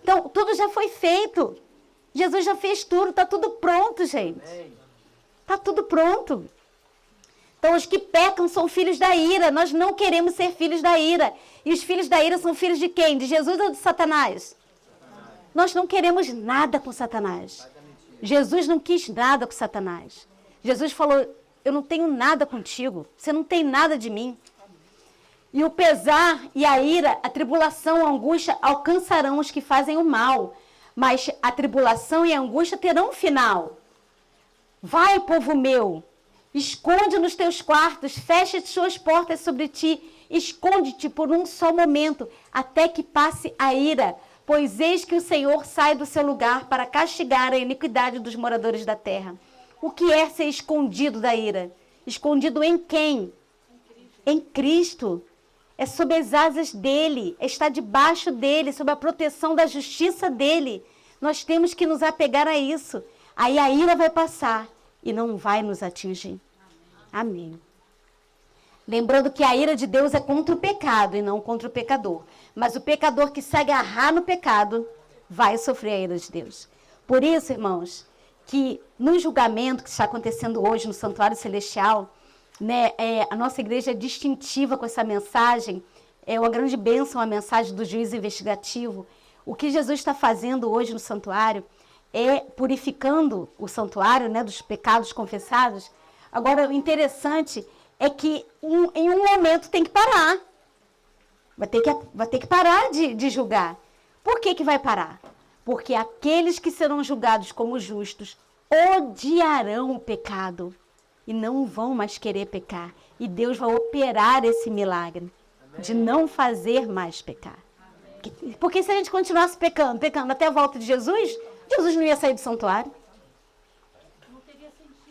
Então, tudo já foi feito. Jesus já fez tudo, está tudo pronto, gente. Está tudo pronto. Então, os que pecam são filhos da ira. Nós não queremos ser filhos da ira. E os filhos da ira são filhos de quem? De Jesus ou de Satanás? Nós não queremos nada com Satanás. Jesus não quis nada com Satanás. Jesus falou, eu não tenho nada contigo. Você não tem nada de mim. E o pesar e a ira, a tribulação, a angústia alcançarão os que fazem o mal. Mas a tribulação e a angústia terão um final. Vai, povo meu, esconde nos teus quartos, fecha as suas portas sobre ti, esconde-te por um só momento, até que passe a ira. Pois eis que o Senhor sai do seu lugar para castigar a iniquidade dos moradores da terra. O que é ser escondido da ira? Escondido em quem? Em Cristo. É sob as asas dele, está debaixo dele, sob a proteção da justiça dele. Nós temos que nos apegar a isso. Aí a ira vai passar e não vai nos atingir. Amém. Lembrando que a ira de Deus é contra o pecado e não contra o pecador. Mas o pecador que se agarrar no pecado vai sofrer a ira de Deus. Por isso, irmãos, que no julgamento que está acontecendo hoje no Santuário Celestial, né, a nossa igreja é distintiva com essa mensagem, é uma grande bênção a mensagem do juízo investigativo. O que Jesus está fazendo hoje no santuário é purificando o santuário, né, dos pecados confessados. Agora, o interessante é que em um momento tem que parar. Vai ter que parar de julgar. Por que vai parar? Porque aqueles que serão julgados como justos odiarão o pecado e não vão mais querer pecar. E Deus vai operar esse milagre de não fazer mais pecar. Porque se a gente continuasse pecando até a volta de Jesus, Jesus não ia sair do santuário.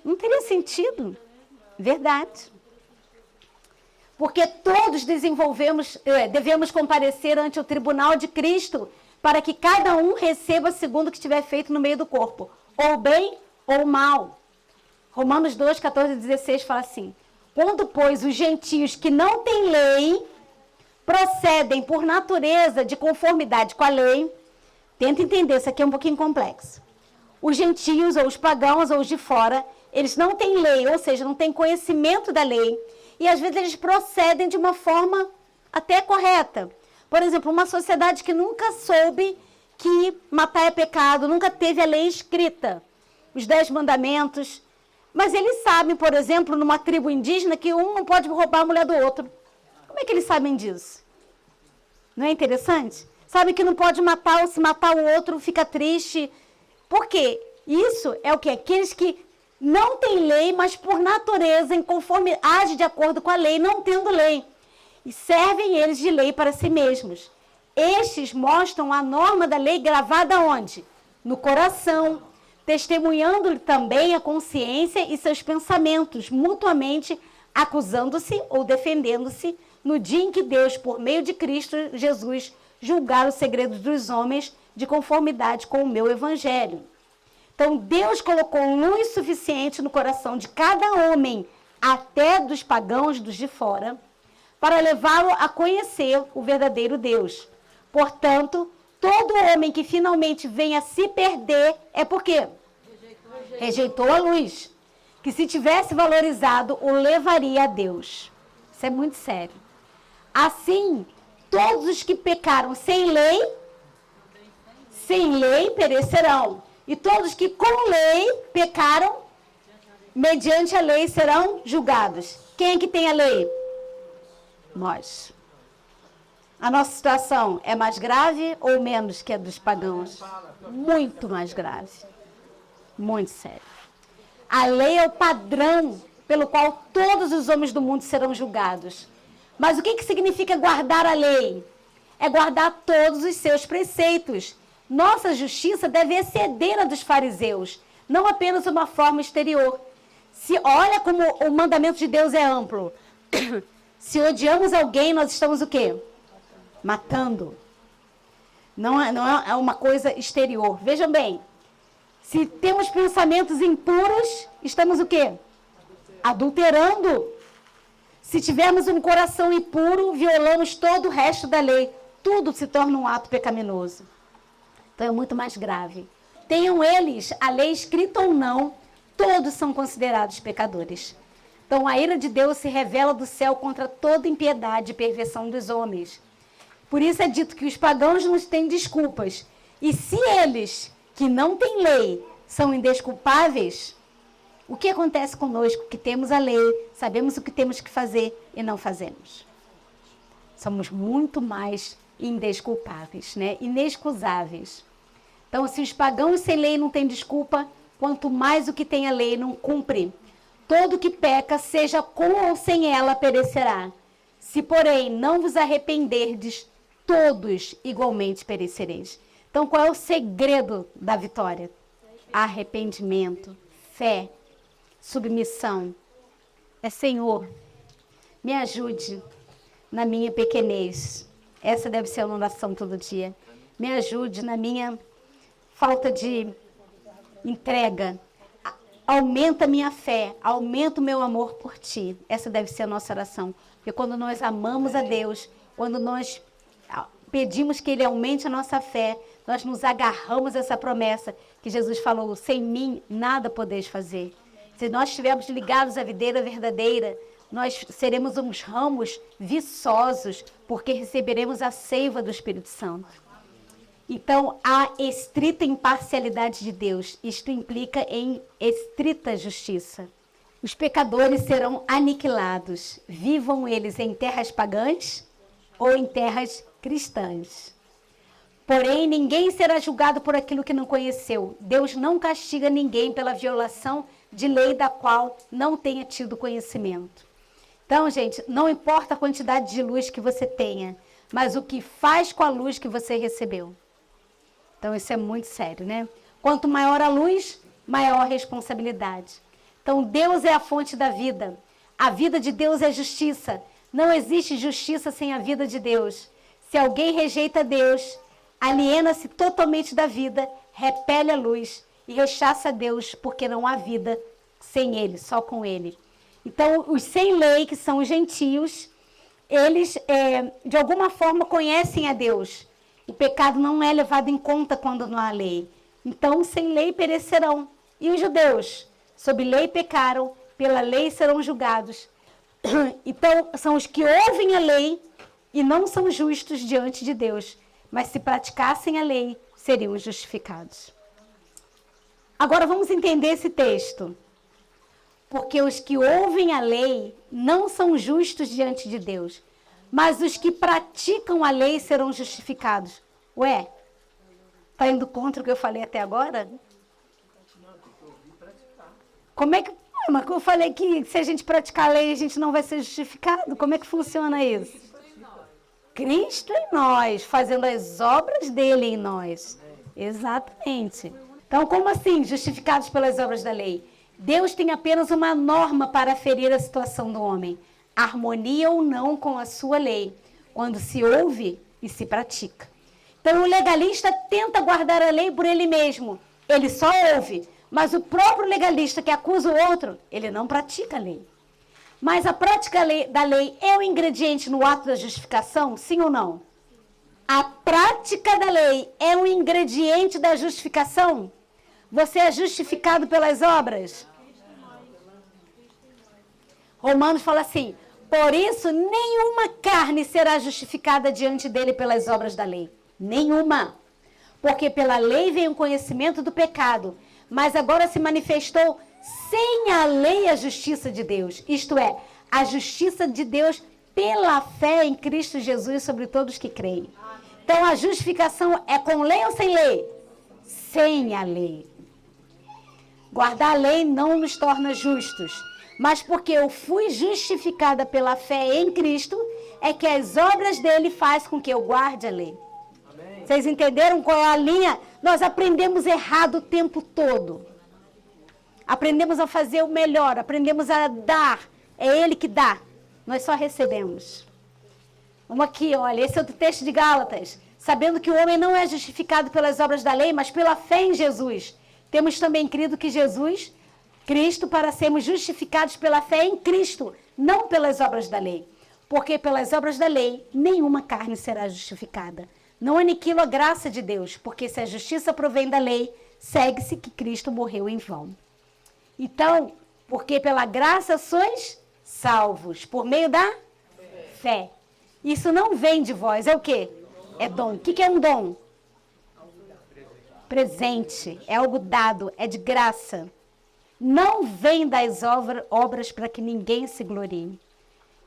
Não teria sentido. Verdade. Porque todos devemos comparecer ante o tribunal de Cristo para que cada um receba segundo o que tiver feito no meio do corpo, ou bem ou mal. Romanos 2, 14 e 16 fala assim, quando, pois, os gentios que não têm lei procedem por natureza de conformidade com a lei, tenta entender, isso aqui é um pouquinho complexo. Os gentios, ou os pagãos, ou os de fora, eles não têm lei, ou seja, não têm conhecimento da lei, e às vezes eles procedem de uma forma até correta. Por exemplo, uma sociedade que nunca soube que matar é pecado, nunca teve a lei escrita, os 10 mandamentos. Mas eles sabem, por exemplo, numa tribo indígena, que um não pode roubar a mulher do outro. Como é que eles sabem disso? Não é interessante? Sabem que não pode matar, ou se matar o outro fica triste. Por quê? Isso é o quê? Aqueles que não têm lei, mas por natureza, em conformidade de acordo com a lei, não tendo lei. E servem eles de lei para si mesmos. Estes mostram a norma da lei gravada onde? No coração, testemunhando-lhe também a consciência e seus pensamentos, mutuamente acusando-se ou defendendo-se no dia em que Deus, por meio de Cristo Jesus, julgar os segredos dos homens de conformidade com o meu evangelho. Então, Deus colocou luz suficiente no coração de cada homem, até dos pagãos, dos de fora, para levá-lo a conhecer o verdadeiro Deus. Portanto, todo homem que finalmente venha a se perder é porque rejeitou a luz, que se tivesse valorizado, o levaria a Deus. Isso é muito sério. Assim, todos os que pecaram sem lei perecerão. E todos que com lei pecaram, mediante a lei serão julgados. Quem é que tem a lei? Nós. A nossa situação é mais grave ou menos que a dos pagãos? Muito mais grave. Muito sério. A lei é o padrão pelo qual todos os homens do mundo serão julgados. Mas o que significa guardar a lei? É guardar todos os seus preceitos. Nossa justiça deve exceder a dos fariseus, não apenas uma forma exterior. Se olha como o mandamento de Deus é amplo. Se odiamos alguém, nós estamos o quê? Matando. Não é uma coisa exterior. Vejam bem, se temos pensamentos impuros, estamos o quê? Adulterando. Se tivermos um coração impuro, violamos todo o resto da lei. Tudo se torna um ato pecaminoso. Então é muito mais grave. Tenham eles a lei escrita ou não, todos são considerados pecadores. Então a ira de Deus se revela do céu contra toda impiedade e perversão dos homens. Por isso é dito que os pagãos não têm desculpas. E se eles, que não têm lei, são indesculpáveis, o que acontece conosco que temos a lei, sabemos o que temos que fazer e não fazemos? Somos muito mais indesculpáveis, né? Inexcusáveis. Então, se os pagãos sem lei não têm desculpa, quanto mais o que tem a lei não cumpre. Todo que peca, seja com ou sem ela, perecerá. Se, porém, não vos arrependerdes, todos igualmente perecereis. Então, qual é o segredo da vitória? Arrependimento, fé, submissão. É Senhor, me ajude na minha pequenez. Essa deve ser a oração todo dia. Me ajude na minha falta de entrega. Aumenta a minha fé, aumenta o meu amor por ti. Essa deve ser a nossa oração. Porque quando nós amamos a Deus, quando nós pedimos que Ele aumente a nossa fé, nós nos agarramos a essa promessa que Jesus falou, sem mim nada podeis fazer. Se nós estivermos ligados à videira verdadeira, nós seremos uns ramos viçosos, porque receberemos a seiva do Espírito Santo. Então, a estrita imparcialidade de Deus, isto implica em estrita justiça. Os pecadores serão aniquilados, vivam eles em terras pagãs ou em terras cristãs. Porém, ninguém será julgado por aquilo que não conheceu. Deus não castiga ninguém pela violação de lei da qual não tenha tido conhecimento. Então, gente, não importa a quantidade de luz que você tenha, mas o que faz com a luz que você recebeu. Então, isso é muito sério, né? Quanto maior a luz, maior a responsabilidade. Então, Deus é a fonte da vida. A vida de Deus é justiça. Não existe justiça sem a vida de Deus. Se alguém rejeita Deus, aliena-se totalmente da vida, repele a luz e rechaça Deus, porque não há vida sem Ele, só com Ele. Então, os sem lei, que são os gentios, eles, de alguma forma, conhecem a Deus. O pecado não é levado em conta quando não há lei. Então, sem lei perecerão. E os judeus, sob lei pecaram, pela lei serão julgados. Então, são os que ouvem a lei e não são justos diante de Deus. Mas se praticassem a lei, seriam justificados. Agora, vamos entender esse texto. Porque os que ouvem a lei não são justos diante de Deus. Mas os que praticam a lei serão justificados. Ué, está indo contra o que eu falei até agora? Como é que... Mas eu falei que se a gente praticar a lei, a gente não vai ser justificado. Como é que funciona isso? Cristo em nós, fazendo as obras dele em nós. Exatamente. Então, como assim, justificados pelas obras da lei? Deus tem apenas uma norma para ferir a situação do homem. Harmonia ou não com a sua lei, quando se ouve e se pratica. Então, o legalista tenta guardar a lei por ele mesmo. Ele só ouve, mas o próprio legalista que acusa o outro, ele não pratica a lei. Mas a prática da lei é um ingrediente no ato da justificação, sim ou não? A prática da lei é um ingrediente da justificação? Você é justificado pelas obras? Romanos fala assim, por isso nenhuma carne será justificada diante dele pelas obras da lei. Nenhuma. Porque pela lei veio o conhecimento do pecado, mas agora se manifestou sem a lei a justiça de Deus. Isto é, a justiça de Deus pela fé em Cristo Jesus sobre todos que creem. Então a justificação é com lei ou sem lei? Sem a lei. Guardar a lei não nos torna justos, mas porque eu fui justificada pela fé em Cristo, é que as obras dele faz com que eu guarde a lei. Amém. Vocês entenderam qual é a linha? Nós aprendemos errado o tempo todo. Aprendemos a fazer o melhor, aprendemos a dar. É ele que dá, nós só recebemos. Vamos aqui, olha, esse é o texto de Gálatas. Sabendo que o homem não é justificado pelas obras da lei, mas pela fé em Jesus. Temos também crido que Jesus, Cristo, para sermos justificados pela fé em Cristo, não pelas obras da lei, porque pelas obras da lei nenhuma carne será justificada. Não aniquilo a graça de Deus, porque se a justiça provém da lei, segue-se que Cristo morreu em vão. Então, porque pela graça sois salvos, por meio da fé. Isso não vem de vós, é o quê? É dom. O que é um dom? Presente, é algo dado, é de graça. Não vem das obras para que ninguém se glorie.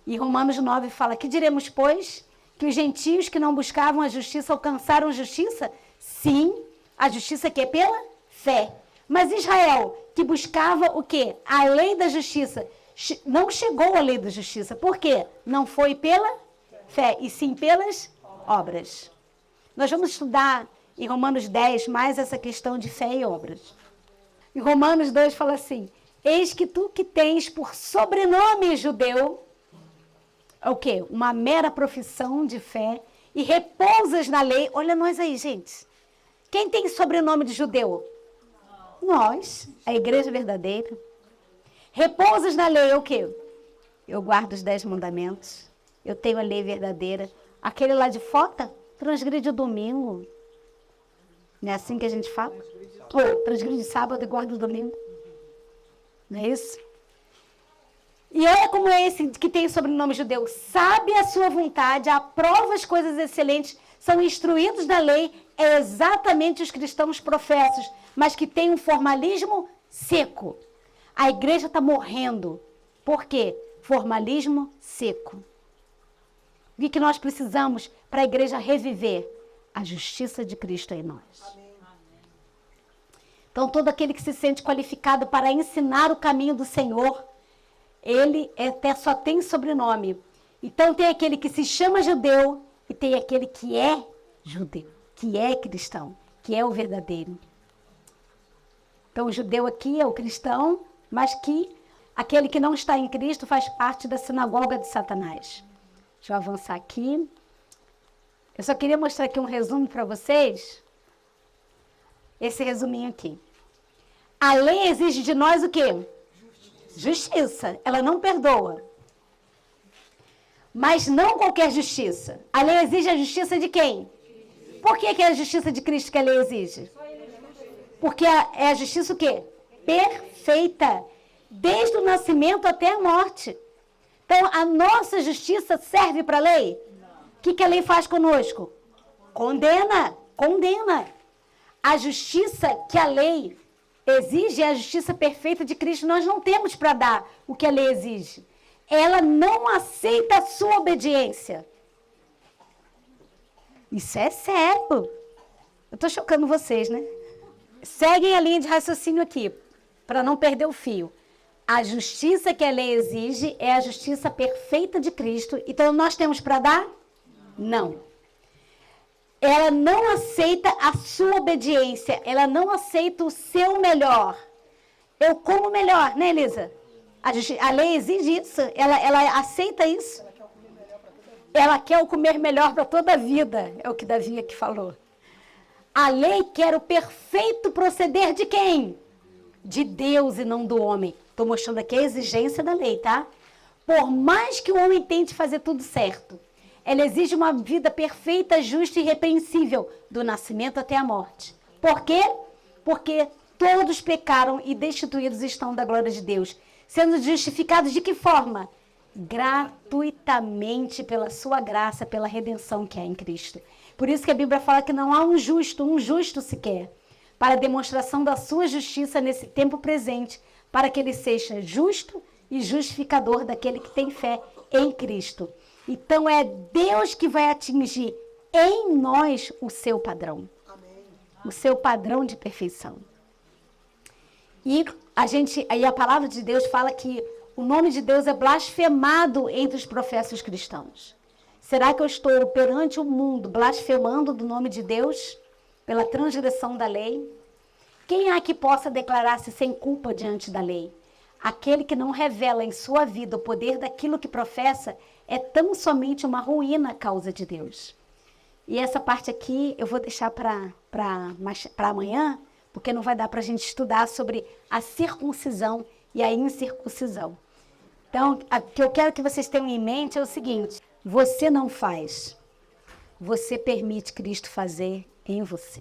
E Romanos 9 fala, que diremos, pois? Que os gentios que não buscavam a justiça alcançaram justiça? Sim, a justiça que é pela fé. Mas Israel, que buscava o quê? A lei da justiça, não chegou à lei da justiça. Por quê? Não foi pela fé, e sim pelas obras. Nós vamos estudar em Romanos 10 mais essa questão de fé e obras. Em Romanos 2 fala assim, eis que tu que tens por sobrenome judeu, é o quê? Uma mera profissão de fé, e repousas na lei. Olha nós aí, gente. Quem tem sobrenome de judeu? Nós, a igreja verdadeira. Repousas na lei é o quê? Eu guardo os 10 mandamentos. Eu tenho a lei verdadeira. Aquele lá de fora transgride o domingo. Não é assim que a gente fala? Ou transgride sábado e guarda o domingo. Não é isso? E olha como é esse que tem sobrenome judeu. Sabe a sua vontade, aprova as coisas excelentes, são instruídos da lei, é exatamente os cristãos professos, mas que tem um formalismo seco. A igreja está morrendo. Por quê? Formalismo seco. O que nós precisamos para a igreja reviver? A justiça de Cristo em nós. Então, todo aquele que se sente qualificado para ensinar o caminho do Senhor, ele até só tem sobrenome. Então, tem aquele que se chama judeu e tem aquele que é judeu, que é cristão, que é o verdadeiro. Então, o judeu aqui é o cristão, mas que aquele que não está em Cristo faz parte da sinagoga de Satanás. Deixa eu avançar aqui. Eu só queria mostrar aqui um resumo para vocês. Esse resuminho aqui. A lei exige de nós o quê? Justiça. Ela não perdoa. Mas não qualquer justiça. A lei exige a justiça de quem? Por que é a justiça de Cristo que a lei exige? Porque é a justiça o quê? Perfeita. Desde o nascimento até a morte. Então, a nossa justiça serve para a lei? O que a lei faz conosco? Condena. Condena. A justiça que a lei exige é a justiça perfeita de Cristo. Nós não temos para dar o que a lei exige. Ela não aceita a sua obediência. Isso é sério. Eu estou chocando vocês, né? Seguem a linha de raciocínio aqui, para não perder o fio. A justiça que a lei exige é a justiça perfeita de Cristo. Então, nós temos para dar? Não. Ela não aceita a sua obediência. Ela não aceita o seu melhor. Eu como melhor, né, Elisa? A lei exige isso. Ela aceita isso. Ela quer o comer melhor para toda a vida. É o que Davi aqui falou. A lei quer o perfeito proceder de quem? De Deus e não do homem. Estou mostrando aqui a exigência da lei, tá? Por mais que o homem tente fazer tudo certo, ela exige uma vida perfeita, justa e irrepreensível, do nascimento até a morte. Por quê? Porque todos pecaram e destituídos estão da glória de Deus. Sendo justificados de que forma? Gratuitamente pela sua graça, pela redenção que há em Cristo. Por isso que a Bíblia fala que não há um justo sequer, para a demonstração da sua justiça nesse tempo presente, para que ele seja justo e justificador daquele que tem fé em Cristo. Então é Deus que vai atingir em nós o seu padrão. Amém. O seu padrão de perfeição. E a palavra de Deus fala que o nome de Deus é blasfemado entre os professos cristãos. Será que eu estou perante o mundo blasfemando do nome de Deus pela transgressão da lei? Quem há que possa declarar-se sem culpa diante da lei? Aquele que não revela em sua vida o poder daquilo que professa é tão somente uma ruína à causa de Deus. E essa parte aqui eu vou deixar para amanhã, porque não vai dar para a gente estudar sobre a circuncisão e a incircuncisão. Então, o que eu quero que vocês tenham em mente é o seguinte: você não faz, você permite Cristo fazer em você.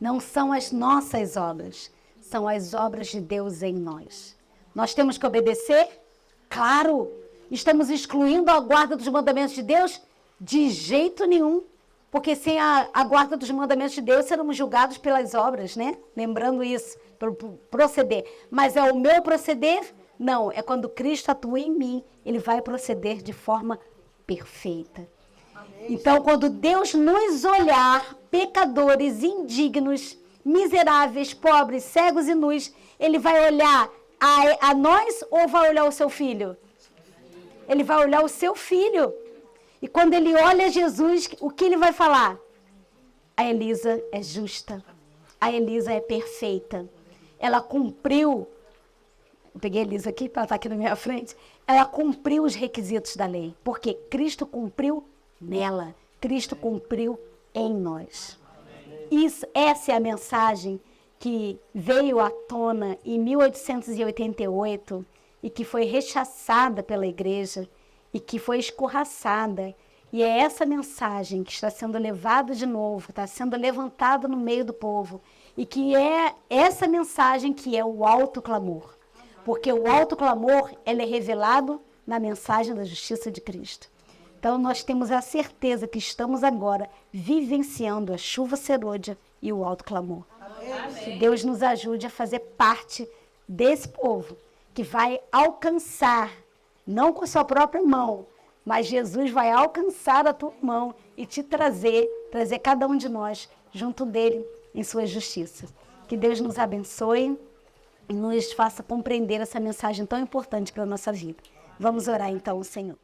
Não são as nossas obras, são as obras de Deus em nós. Nós temos que obedecer? Claro! Estamos excluindo a guarda dos mandamentos de Deus? De jeito nenhum. Porque sem a guarda dos mandamentos de Deus, seremos julgados pelas obras, né? Lembrando isso, pelo proceder. Mas é o meu proceder? Não, é quando Cristo atua em mim, ele vai proceder de forma perfeita. Então, quando Deus nos olhar, pecadores, indignos, miseráveis, pobres, cegos e nus, ele vai olhar a nós ou vai olhar o seu filho? Ele vai olhar o seu filho. E quando ele olha Jesus, o que ele vai falar? A Elisa é justa. A Elisa é perfeita. Ela cumpriu. Eu peguei a Elisa aqui, para ela estar aqui na minha frente. Ela cumpriu os requisitos da lei. Porque Cristo cumpriu nela. Cristo cumpriu em nós. Essa é a mensagem que veio à tona em 1888 e que foi rechaçada pela igreja e que foi escorraçada. E é essa mensagem que está sendo levada de novo, está sendo levantada no meio do povo. E que é essa mensagem que é o alto clamor. Porque o alto clamor, ele é revelado na mensagem da justiça de Cristo. Então, nós temos a certeza que estamos agora vivenciando a chuva serôdia e o alto clamor. Amém. Que Deus nos ajude a fazer parte desse povo que vai alcançar, não com sua própria mão, mas Jesus vai alcançar a tua mão e te trazer cada um de nós junto dele em sua justiça. Que Deus nos abençoe e nos faça compreender essa mensagem tão importante para a nossa vida. Vamos orar então, Senhor.